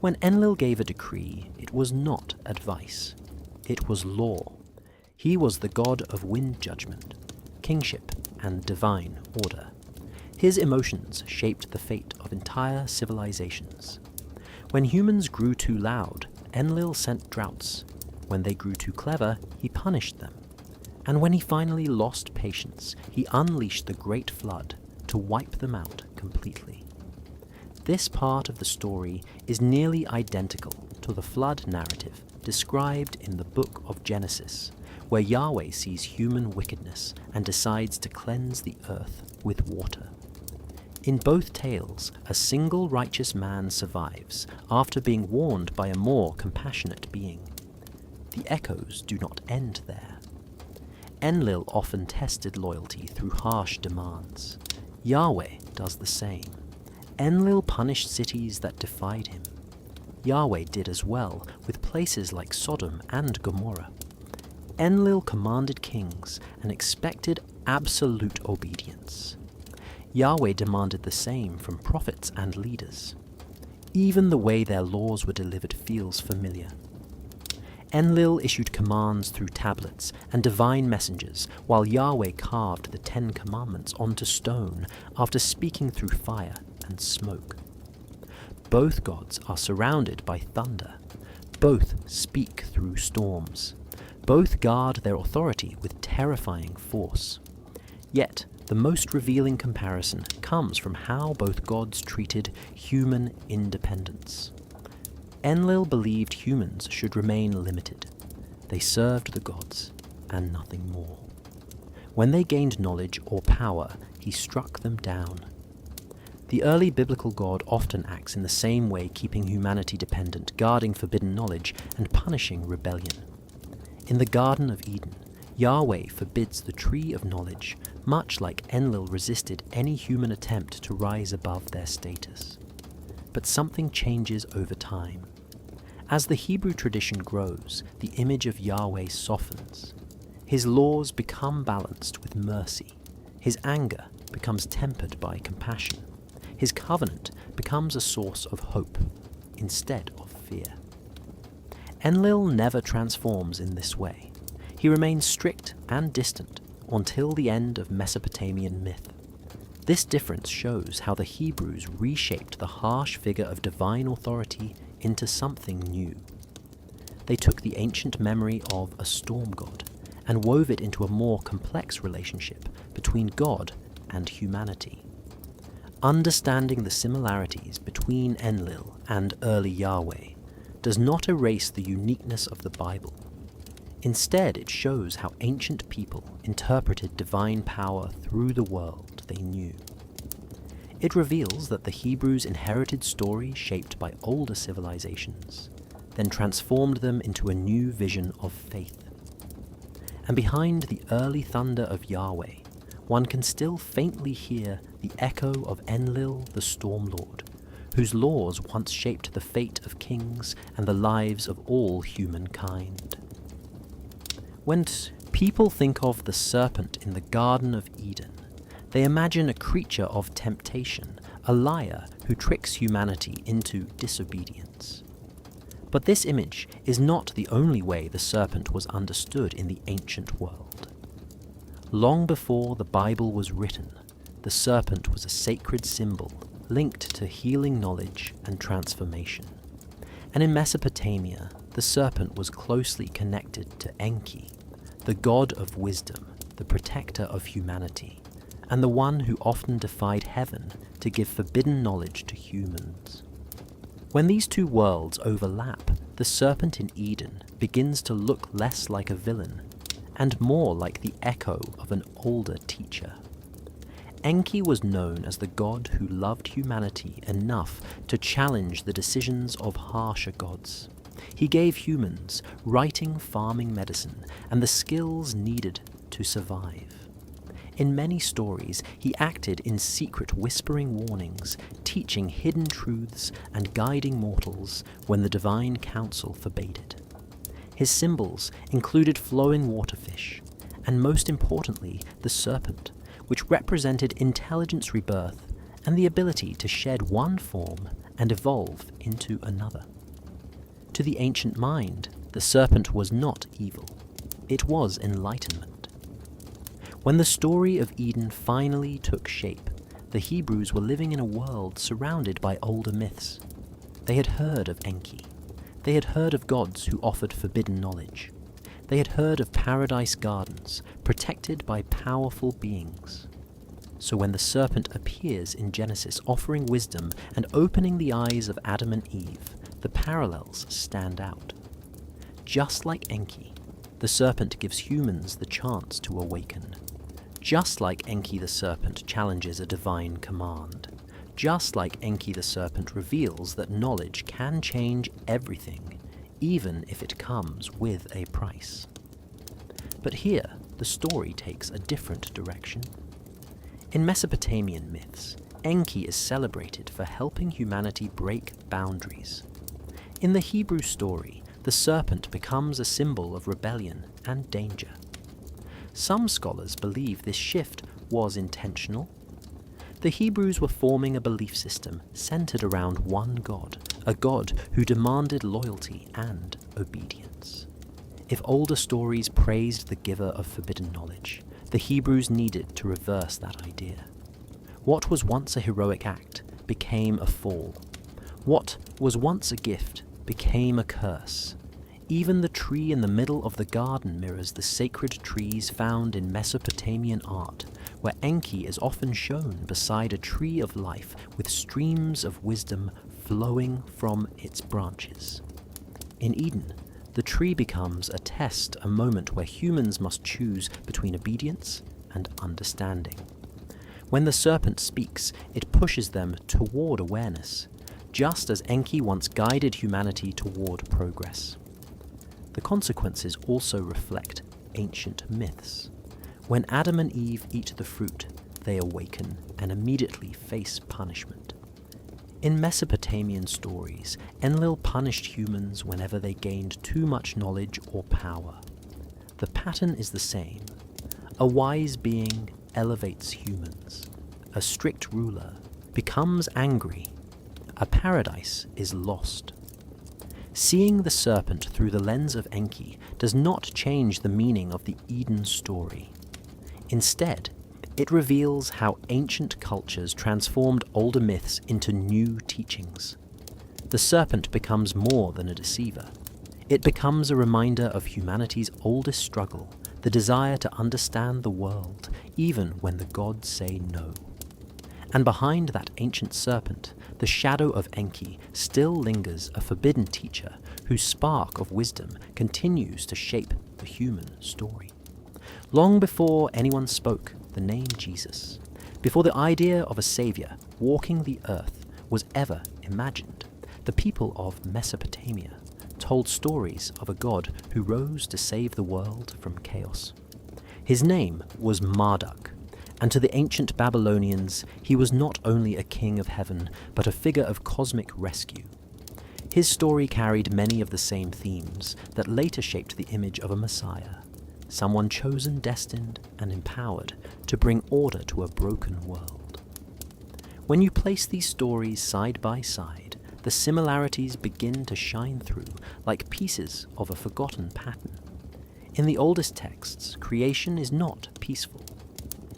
[SPEAKER 1] When Enlil gave a decree, it was not advice. It was law. He was the god of wind judgment, kingship, and divine order. His emotions shaped the fate of entire civilizations. When humans grew too loud, Enlil sent droughts. When they grew too clever, he punished them. And when he finally lost patience, he unleashed the Great Flood to wipe them out completely. This part of the story is nearly identical to the flood narrative described in the book of Genesis, where Yahweh sees human wickedness and decides to cleanse the earth with water. In both tales, a single righteous man survives after being warned by a more compassionate being. The echoes do not end there. Enlil often tested loyalty through harsh demands. Yahweh does the same. Enlil punished cities that defied him. Yahweh did as well with places like Sodom and Gomorrah. Enlil commanded kings and expected absolute obedience. Yahweh demanded the same from prophets and leaders. Even the way their laws were delivered feels familiar. Enlil issued commands through tablets and divine messengers, while Yahweh carved the 10 Commandments onto stone after speaking through fire and smoke. Both gods are surrounded by thunder. Both speak through storms. Both guard their authority with terrifying force. Yet, the most revealing comparison comes from how both gods treated human independence. Enlil believed humans should remain limited. They served the gods, and nothing more. When they gained knowledge or power, he struck them down. The early biblical God often acts in the same way, keeping humanity dependent, guarding forbidden knowledge, and punishing rebellion. In the Garden of Eden, Yahweh forbids the tree of knowledge, much like Enlil resisted any human attempt to rise above their status. But something changes over time. As the Hebrew tradition grows, the image of Yahweh softens. His laws become balanced with mercy. His anger becomes tempered by compassion. his covenant becomes a source of hope instead of fear. Enlil never transforms in this way. He remains strict and distant until the end of Mesopotamian myth. This difference shows how the Hebrews reshaped the harsh figure of divine authority into something new. They took the ancient memory of a storm god and wove it into a more complex relationship between God and humanity. Understanding the similarities between Enlil and early Yahweh does not erase the uniqueness of the Bible. Instead, it shows how ancient people interpreted divine power through the world they knew. It reveals that the Hebrews inherited stories shaped by older civilizations, then transformed them into a new vision of faith. And behind the early thunder of Yahweh, one can still faintly hear the echo of Enlil the Storm Lord, whose laws once shaped the fate of kings and the lives of all humankind. When people think of the serpent in the Garden of Eden, they imagine a creature of temptation, a liar who tricks humanity into disobedience. But this image is not the only way the serpent was understood in the ancient world. Long before the Bible was written, the serpent was a sacred symbol linked to healing knowledge and transformation. And in Mesopotamia, the serpent was closely connected to Enki, the god of wisdom, the protector of humanity, and the one who often defied heaven to give forbidden knowledge to humans. When these two worlds overlap, the serpent in Eden begins to look less like a villain and more like the echo of an older teacher. Enki was known as the god who loved humanity enough to challenge the decisions of harsher gods. He gave humans writing, farming, medicine, and the skills needed to survive. In many stories, he acted in secret, whispering warnings, teaching hidden truths and guiding mortals when the divine council forbade it. His symbols included flowing waterfish, and most importantly, the serpent, which represented intelligence rebirth and the ability to shed one form and evolve into another. To the ancient mind, the serpent was not evil. It was enlightenment. When the story of Eden finally took shape, the Hebrews were living in a world surrounded by older myths. They had heard of Enki. They had heard of gods who offered forbidden knowledge. They had heard of paradise gardens protected by powerful beings. So when the serpent appears in Genesis offering wisdom and opening the eyes of Adam and Eve, the parallels stand out. Just like Enki, the serpent gives humans the chance to awaken. Just like Enki the serpent challenges a divine command. Just like Enki the serpent reveals that knowledge can change everything, even if it comes with a price. But here, the story takes a different direction. In Mesopotamian myths, Enki is celebrated for helping humanity break boundaries. In the Hebrew story, the serpent becomes a symbol of rebellion and danger. Some scholars believe this shift was intentional. The Hebrews were forming a belief system centered around one God, a God who demanded loyalty and obedience. If older stories praised the giver of forbidden knowledge, the Hebrews needed to reverse that idea. What was once a heroic act became a fall. What was once a gift became a curse. Even the tree in the middle of the garden mirrors the sacred trees found in Mesopotamian art, where Enki is often shown beside a tree of life with streams of wisdom flowing from its branches. In Eden, the tree becomes a test, a moment where humans must choose between obedience and understanding. When the serpent speaks, it pushes them toward awareness, just as Enki once guided humanity toward progress. The consequences also reflect ancient myths. When Adam and Eve eat the fruit, they awaken and immediately face punishment. In Mesopotamian stories, Enlil punished humans whenever they gained too much knowledge or power. The pattern is the same. A wise being elevates humans. A strict ruler becomes angry, a paradise is lost. Seeing the serpent through the lens of Enki does not change the meaning of the Eden story. Instead, it reveals how ancient cultures transformed older myths into new teachings. The serpent becomes more than a deceiver. It becomes a reminder of humanity's oldest struggle, the desire to understand the world, even when the gods say no. And behind that ancient serpent, the shadow of Enki still lingers a forbidden teacher whose spark of wisdom continues to shape the human story. Long before anyone spoke the name Jesus, before the idea of a savior walking the earth was ever imagined, the people of Mesopotamia told stories of a god who rose to save the world from chaos. His name was Marduk, and to the ancient Babylonians, he was not only a king of heaven, but a figure of cosmic rescue. His story carried many of the same themes that later shaped the image of a Messiah, someone chosen, destined, and empowered to bring order to a broken world. When you place these stories side by side, the similarities begin to shine through like pieces of a forgotten pattern. In the oldest texts, creation is not peaceful.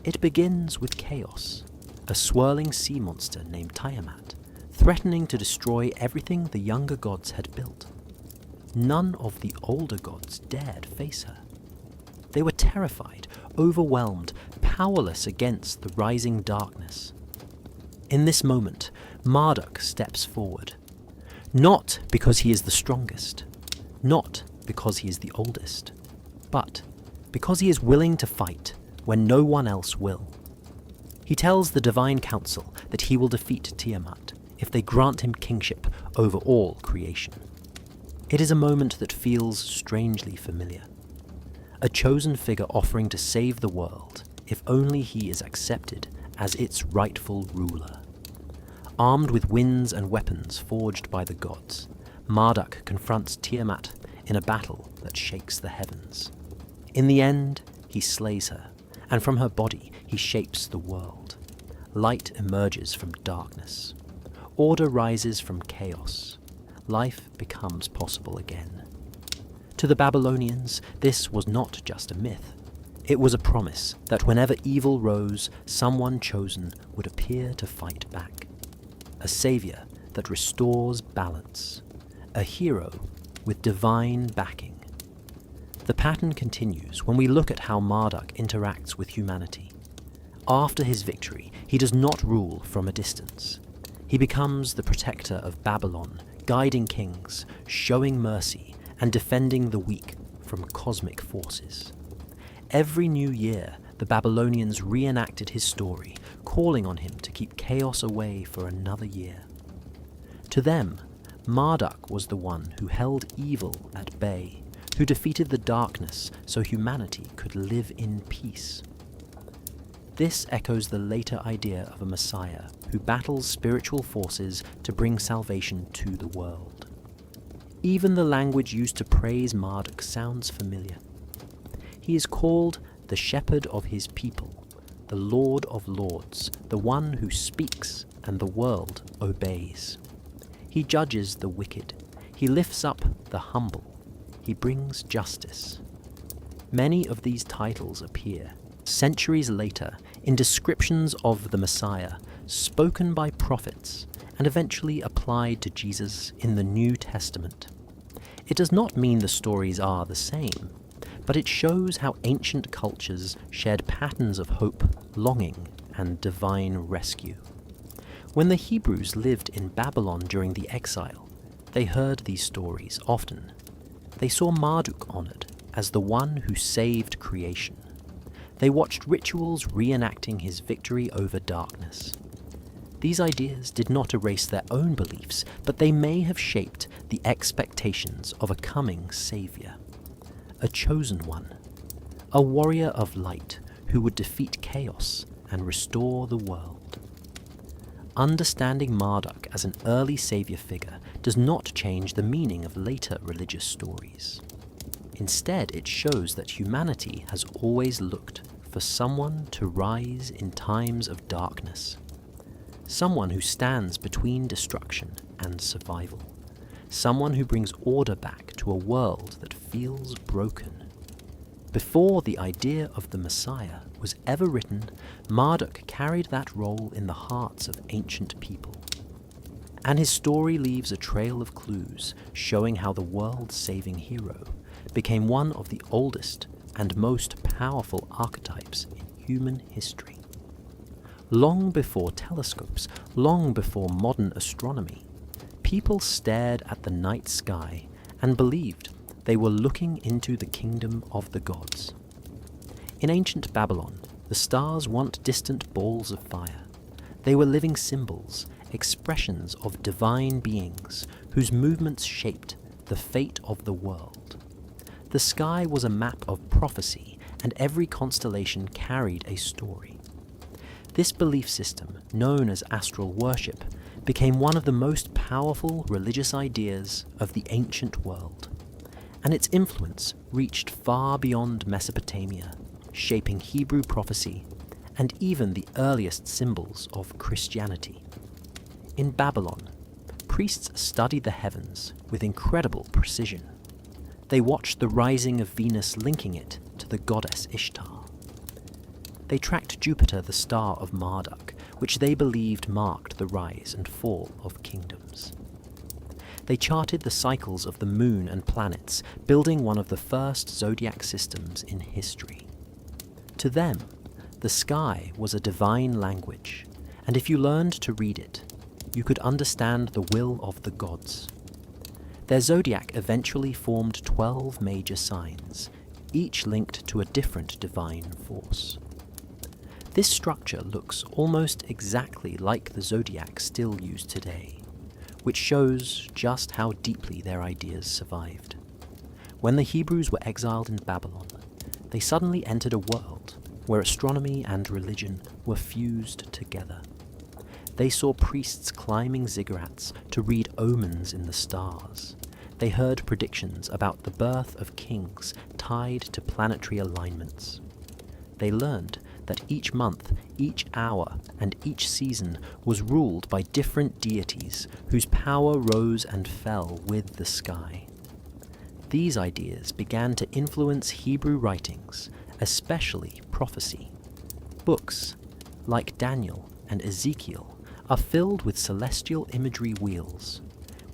[SPEAKER 1] It begins with chaos, a swirling sea monster named Tiamat, threatening to destroy everything the younger gods had built. None of the older gods dared face her. They were terrified, overwhelmed, powerless against the rising darkness. In this moment, Marduk steps forward, not because he is the strongest, not because he is the oldest, but because he is willing to fight when no one else will. He tells the divine council that he will defeat Tiamat if they grant him kingship over all creation. It is a moment that feels strangely familiar. A chosen figure offering to save the world if only he is accepted as its rightful ruler. Armed with winds and weapons forged by the gods, Marduk confronts Tiamat in a battle that shakes the heavens. In the end, he slays her, and from her body he shapes the world. Light emerges from darkness. Order rises from chaos. Life becomes possible again. To the Babylonians, this was not just a myth. It was a promise that whenever evil rose, someone chosen would appear to fight back. A savior that restores balance. A hero with divine backing. The pattern continues when we look at how Marduk interacts with humanity. After his victory, he does not rule from a distance. He becomes the protector of Babylon, guiding kings, showing mercy, and defending the weak from cosmic forces. Every new year, the Babylonians reenacted his story, calling on him to keep chaos away for another year. To them, Marduk was the one who held evil at bay, who defeated the darkness so humanity could live in peace. This echoes the later idea of a Messiah who battles spiritual forces to bring salvation to the world. Even the language used to praise Marduk sounds familiar. He is called the shepherd of his people, the Lord of lords, the one who speaks and the world obeys. He judges the wicked. He lifts up the humble. He brings justice. Many of these titles appear, centuries later, in descriptions of the Messiah, spoken by prophets, and eventually applied to Jesus in the New Testament. It does not mean the stories are the same, but it shows how ancient cultures shared patterns of hope, longing, and divine rescue. When the Hebrews lived in Babylon during the exile, they heard these stories often. They saw Marduk honored as the one who saved creation. They watched rituals reenacting his victory over darkness. These ideas did not erase their own beliefs, but they may have shaped the expectations of a coming savior. A chosen one, a warrior of light who would defeat chaos and restore the world. Understanding Marduk as an early savior figure does not change the meaning of later religious stories. Instead, it shows that humanity has always looked for someone to rise in times of darkness, someone who stands between destruction and survival, someone who brings order back to a world that feels broken. Before the idea of the Messiah was ever written, Marduk carried that role in the hearts of ancient people. And his story leaves a trail of clues showing how the world-saving hero became one of the oldest and most powerful archetypes in human history. Long before telescopes, long before modern astronomy, people stared at the night sky and believed they were looking into the kingdom of the gods. In ancient Babylon, the stars weren't distant balls of fire. They were living symbols, expressions of divine beings whose movements shaped the fate of the world. The sky was a map of prophecy, and every constellation carried a story. This belief system, known as astral worship, became one of the most powerful religious ideas of the ancient world, and its influence reached far beyond Mesopotamia, shaping Hebrew prophecy and even the earliest symbols of Christianity. In Babylon, priests studied the heavens with incredible precision. They watched the rising of Venus, linking it to the goddess Ishtar. They tracked Jupiter, the star of Marduk, which they believed marked the rise and fall of kingdoms. They charted the cycles of the moon and planets, building one of the first zodiac systems in history. To them, the sky was a divine language, and if you learned to read it, you could understand the will of the gods. Their zodiac eventually formed 12 major signs, each linked to a different divine force. This structure looks almost exactly like the zodiac still used today, which shows just how deeply their ideas survived. When the Hebrews were exiled in Babylon, they suddenly entered a world where astronomy and religion were fused together. They saw priests climbing ziggurats to read omens in the stars. They heard predictions about the birth of kings tied to planetary alignments. They learned that each month, each hour, and each season was ruled by different deities whose power rose and fell with the sky. These ideas began to influence Hebrew writings, especially prophecy. Books, like Daniel and Ezekiel, are filled with celestial imagery wheels.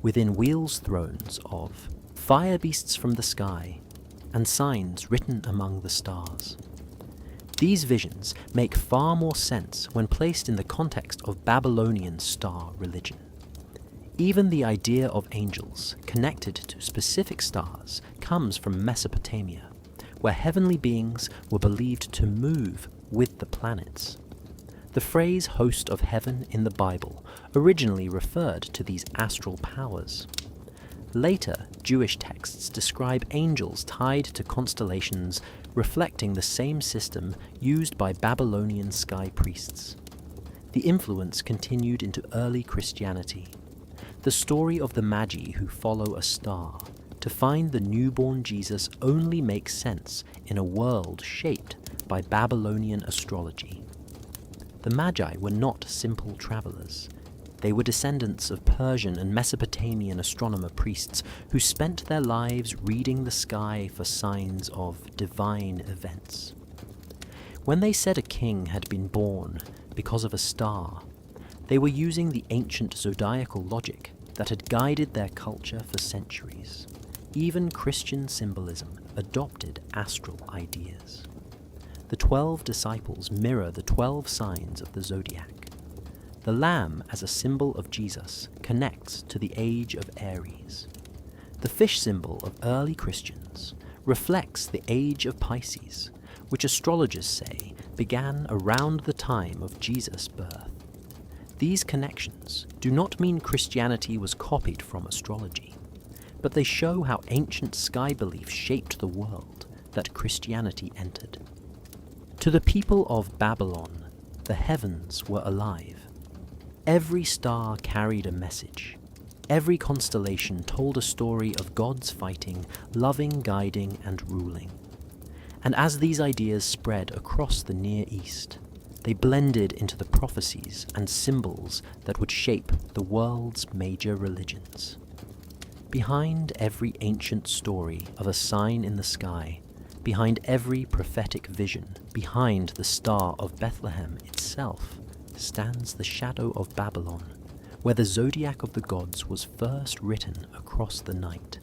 [SPEAKER 1] Within wheels thrones of fire beasts from the sky and signs written among the stars. These visions make far more sense when placed in the context of Babylonian star religion. Even the idea of angels connected to specific stars comes from Mesopotamia, where heavenly beings were believed to move with the planets. The phrase host of heaven in the Bible originally referred to these astral powers. Later, Jewish texts describe angels tied to constellations reflecting the same system used by Babylonian sky priests. The influence continued into early Christianity. The story of the Magi who follow a star to find the newborn Jesus only makes sense in a world shaped by Babylonian astrology. The Magi were not simple travelers. They were descendants of Persian and Mesopotamian astronomer priests who spent their lives reading the sky for signs of divine events. When they said a king had been born because of a star, they were using the ancient zodiacal logic that had guided their culture for centuries. Even Christian symbolism adopted astral ideas. The 12 disciples mirror the 12 signs of the zodiac. The lamb, as a symbol of Jesus, connects to the age of Aries. The fish symbol of early Christians reflects the age of Pisces, which astrologers say began around the time of Jesus' birth. These connections do not mean Christianity was copied from astrology, but they show how ancient sky belief shaped the world that Christianity entered. To the people of Babylon, the heavens were alive. Every star carried a message. Every constellation told a story of gods fighting, loving, guiding, and ruling. And as these ideas spread across the Near East, they blended into the prophecies and symbols that would shape the world's major religions. Behind every ancient story of a sign in the sky, behind every prophetic vision, behind the Star of Bethlehem itself, stands the shadow of Babylon, where the zodiac of the gods was first written across the night.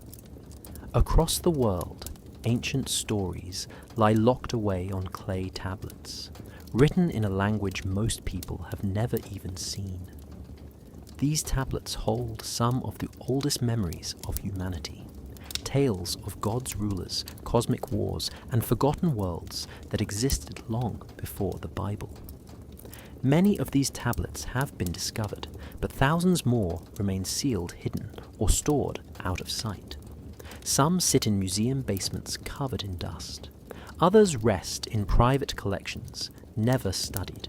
[SPEAKER 1] Across the world, ancient stories lie locked away on clay tablets, written in a language most people have never even seen. These tablets hold some of the oldest memories of humanity, tales of gods' rulers, cosmic wars, and forgotten worlds that existed long before the Bible. Many of these tablets have been discovered, but thousands more remain sealed, hidden, or stored out of sight. Some sit in museum basements covered in dust. Others rest in private collections, never studied.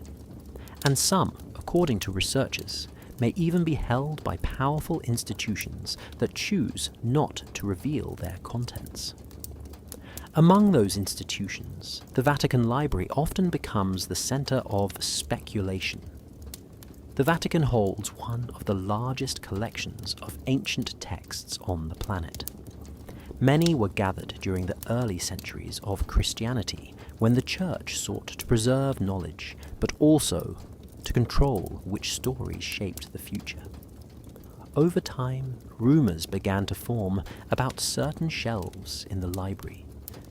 [SPEAKER 1] And some, according to researchers, may even be held by powerful institutions that choose not to reveal their contents. Among those institutions, the Vatican Library often becomes the center of speculation. The Vatican holds one of the largest collections of ancient texts on the planet. Many were gathered during the early centuries of Christianity, when the Church sought to preserve knowledge, but also to control which stories shaped the future. Over time, rumors began to form about certain shelves in the library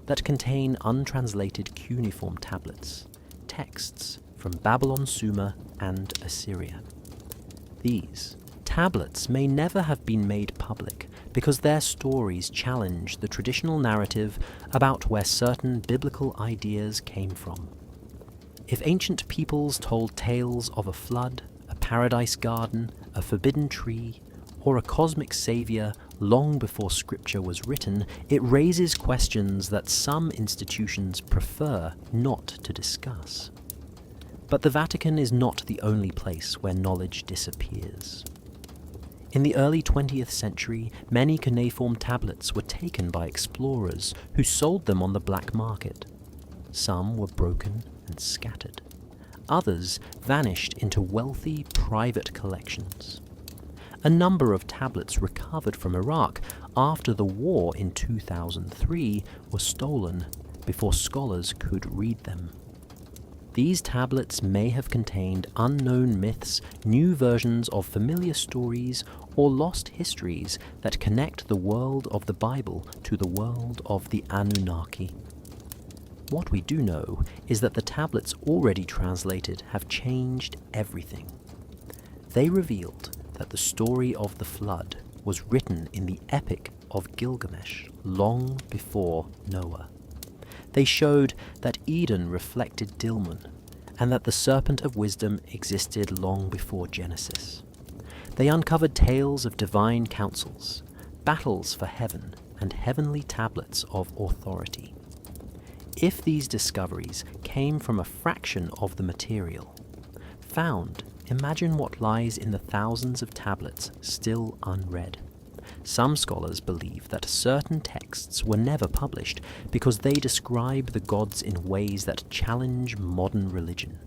[SPEAKER 1] that contain untranslated cuneiform tablets, texts from Babylon, Sumer, and Assyria. These tablets may never have been made public because their stories challenge the traditional narrative about where certain biblical ideas came from. If ancient peoples told tales of a flood, a paradise garden, a forbidden tree, or a cosmic savior long before scripture was written, it raises questions that some institutions prefer not to discuss. But the Vatican is not the only place where knowledge disappears. In the early 20th century, many cuneiform tablets were taken by explorers who sold them on the black market. Some were broken and scattered. Others vanished into wealthy private collections. A number of tablets recovered from Iraq after the war in 2003 were stolen before scholars could read them. These tablets may have contained unknown myths, new versions of familiar stories, or lost histories that connect the world of the Bible to the world of the Anunnaki. What we do know is that the tablets already translated have changed everything. They revealed that the story of the flood was written in the Epic of Gilgamesh long before Noah. They showed that Eden reflected Dilmun, and that the Serpent of Wisdom existed long before Genesis. They uncovered tales of divine councils, battles for heaven, and heavenly tablets of authority. If these discoveries came from a fraction of the material found, imagine what lies in the thousands of tablets still unread. Some scholars believe that certain texts were never published because they describe the gods in ways that challenge modern religion.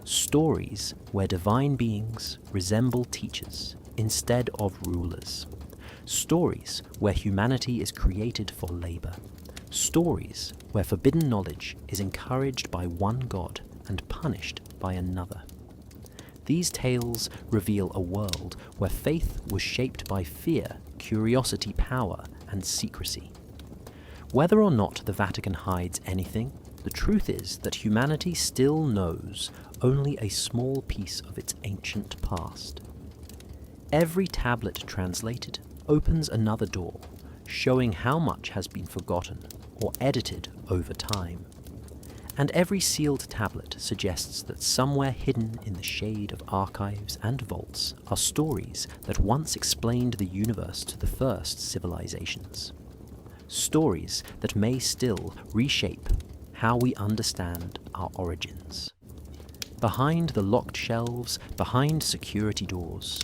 [SPEAKER 1] Stories where divine beings resemble teachers instead of rulers. Stories where humanity is created for labor. Stories where forbidden knowledge is encouraged by one god and punished by another. These tales reveal a world where faith was shaped by fear, curiosity, power, and secrecy. Whether or not the Vatican hides anything, the truth is that humanity still knows only a small piece of its ancient past. Every tablet translated opens another door, showing how much has been forgotten or edited over time. And every sealed tablet suggests that somewhere hidden in the shade of archives and vaults are stories that once explained the universe to the first civilizations. Stories that may still reshape how we understand our origins. Behind the locked shelves, behind security doors,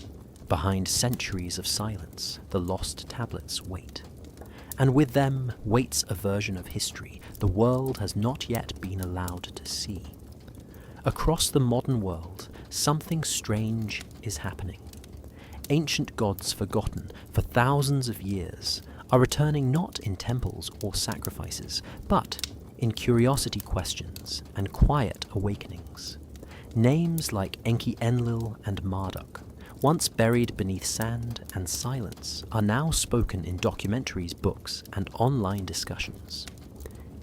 [SPEAKER 1] behind centuries of silence, the lost tablets wait. And with them waits a version of history the world has not yet been allowed to see. Across the modern world, something strange is happening. Ancient gods forgotten for thousands of years are returning not in temples or sacrifices, but in curiosity questions and quiet awakenings. Names like Enki, Enlil, and Marduk, once buried beneath sand and silence, are now spoken in documentaries, books, and online discussions.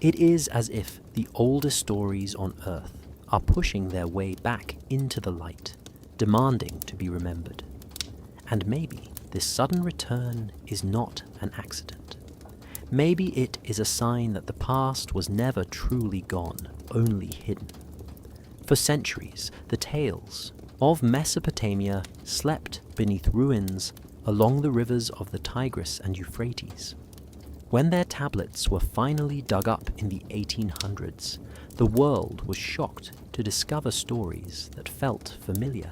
[SPEAKER 1] It is as if the oldest stories on Earth are pushing their way back into the light, demanding to be remembered. And maybe this sudden return is not an accident. Maybe it is a sign that the past was never truly gone, only hidden. For centuries, the tales of Mesopotamia slept beneath ruins along the rivers of the Tigris and Euphrates. When their tablets were finally dug up in the 1800s, the world was shocked to discover stories that felt familiar.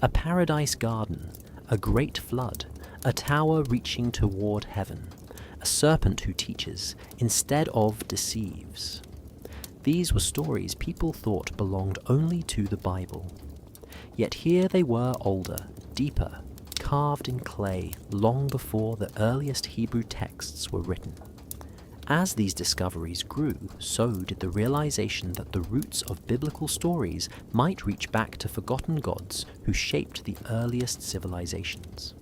[SPEAKER 1] A paradise garden, a great flood, a tower reaching toward heaven, a serpent who teaches instead of deceives. These were stories people thought belonged only to the Bible. Yet here they were older, deeper, carved in clay long before the earliest Hebrew texts were written. As these discoveries grew, so did the realization that the roots of biblical stories might reach back to forgotten gods who shaped the earliest civilizations.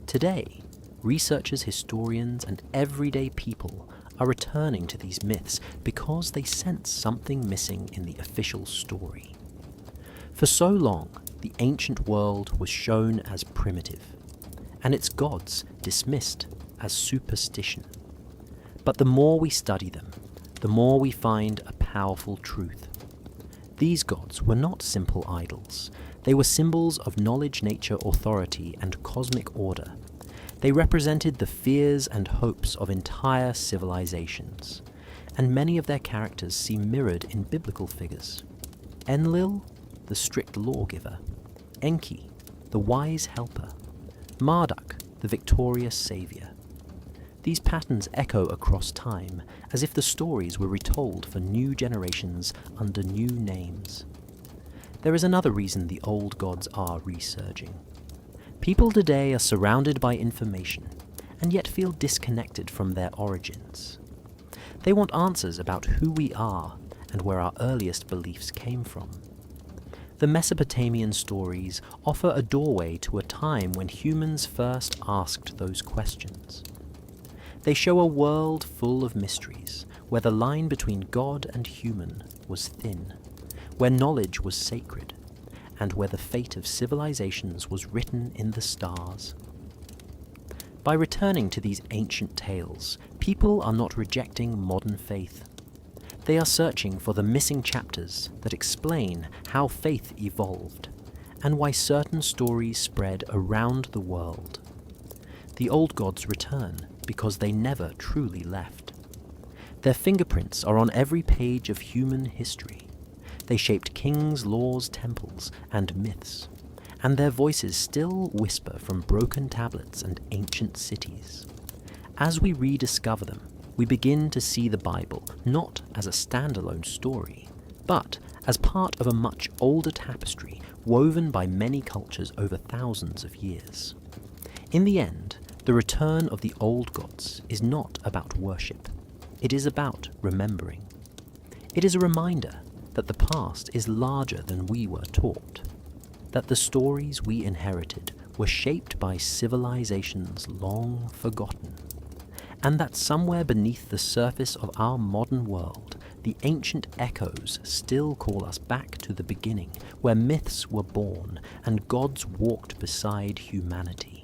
[SPEAKER 1] Today, researchers, historians, and everyday people are returning to these myths because they sense something missing in the official story. For so long, the ancient world was shown as primitive, and its gods dismissed as superstition. But the more we study them, the more we find a powerful truth. These gods were not simple idols. They were symbols of knowledge, nature, authority, and cosmic order. They represented the fears and hopes of entire civilizations, and many of their characters seem mirrored in biblical figures. Enlil, the strict lawgiver; Enki, the wise helper; Marduk, the victorious savior. These patterns echo across time, as if the stories were retold for new generations under new names. There is another reason the old gods are resurging. People today are surrounded by information, and yet feel disconnected from their origins. They want answers about who we are and where our earliest beliefs came from. The Mesopotamian stories offer a doorway to a time when humans first asked those questions. They show a world full of mysteries, where the line between God and human was thin, where knowledge was sacred, and where the fate of civilizations was written in the stars. By returning to these ancient tales, people are not rejecting modern faith. They are searching for the missing chapters that explain how faith evolved, and why certain stories spread around the world. The old gods return because they never truly left. Their fingerprints are on every page of human history. They shaped kings, laws, temples, and myths, and their voices still whisper from broken tablets and ancient cities. As we rediscover them, we begin to see the Bible not as a standalone story, but as part of a much older tapestry woven by many cultures over thousands of years. In the end, the return of the old gods is not about worship. It is about remembering. It is a reminder that the past is larger than we were taught, that the stories we inherited were shaped by civilizations long forgotten, and that somewhere beneath the surface of our modern world, the ancient echoes still call us back to the beginning, where myths were born and gods walked beside humanity.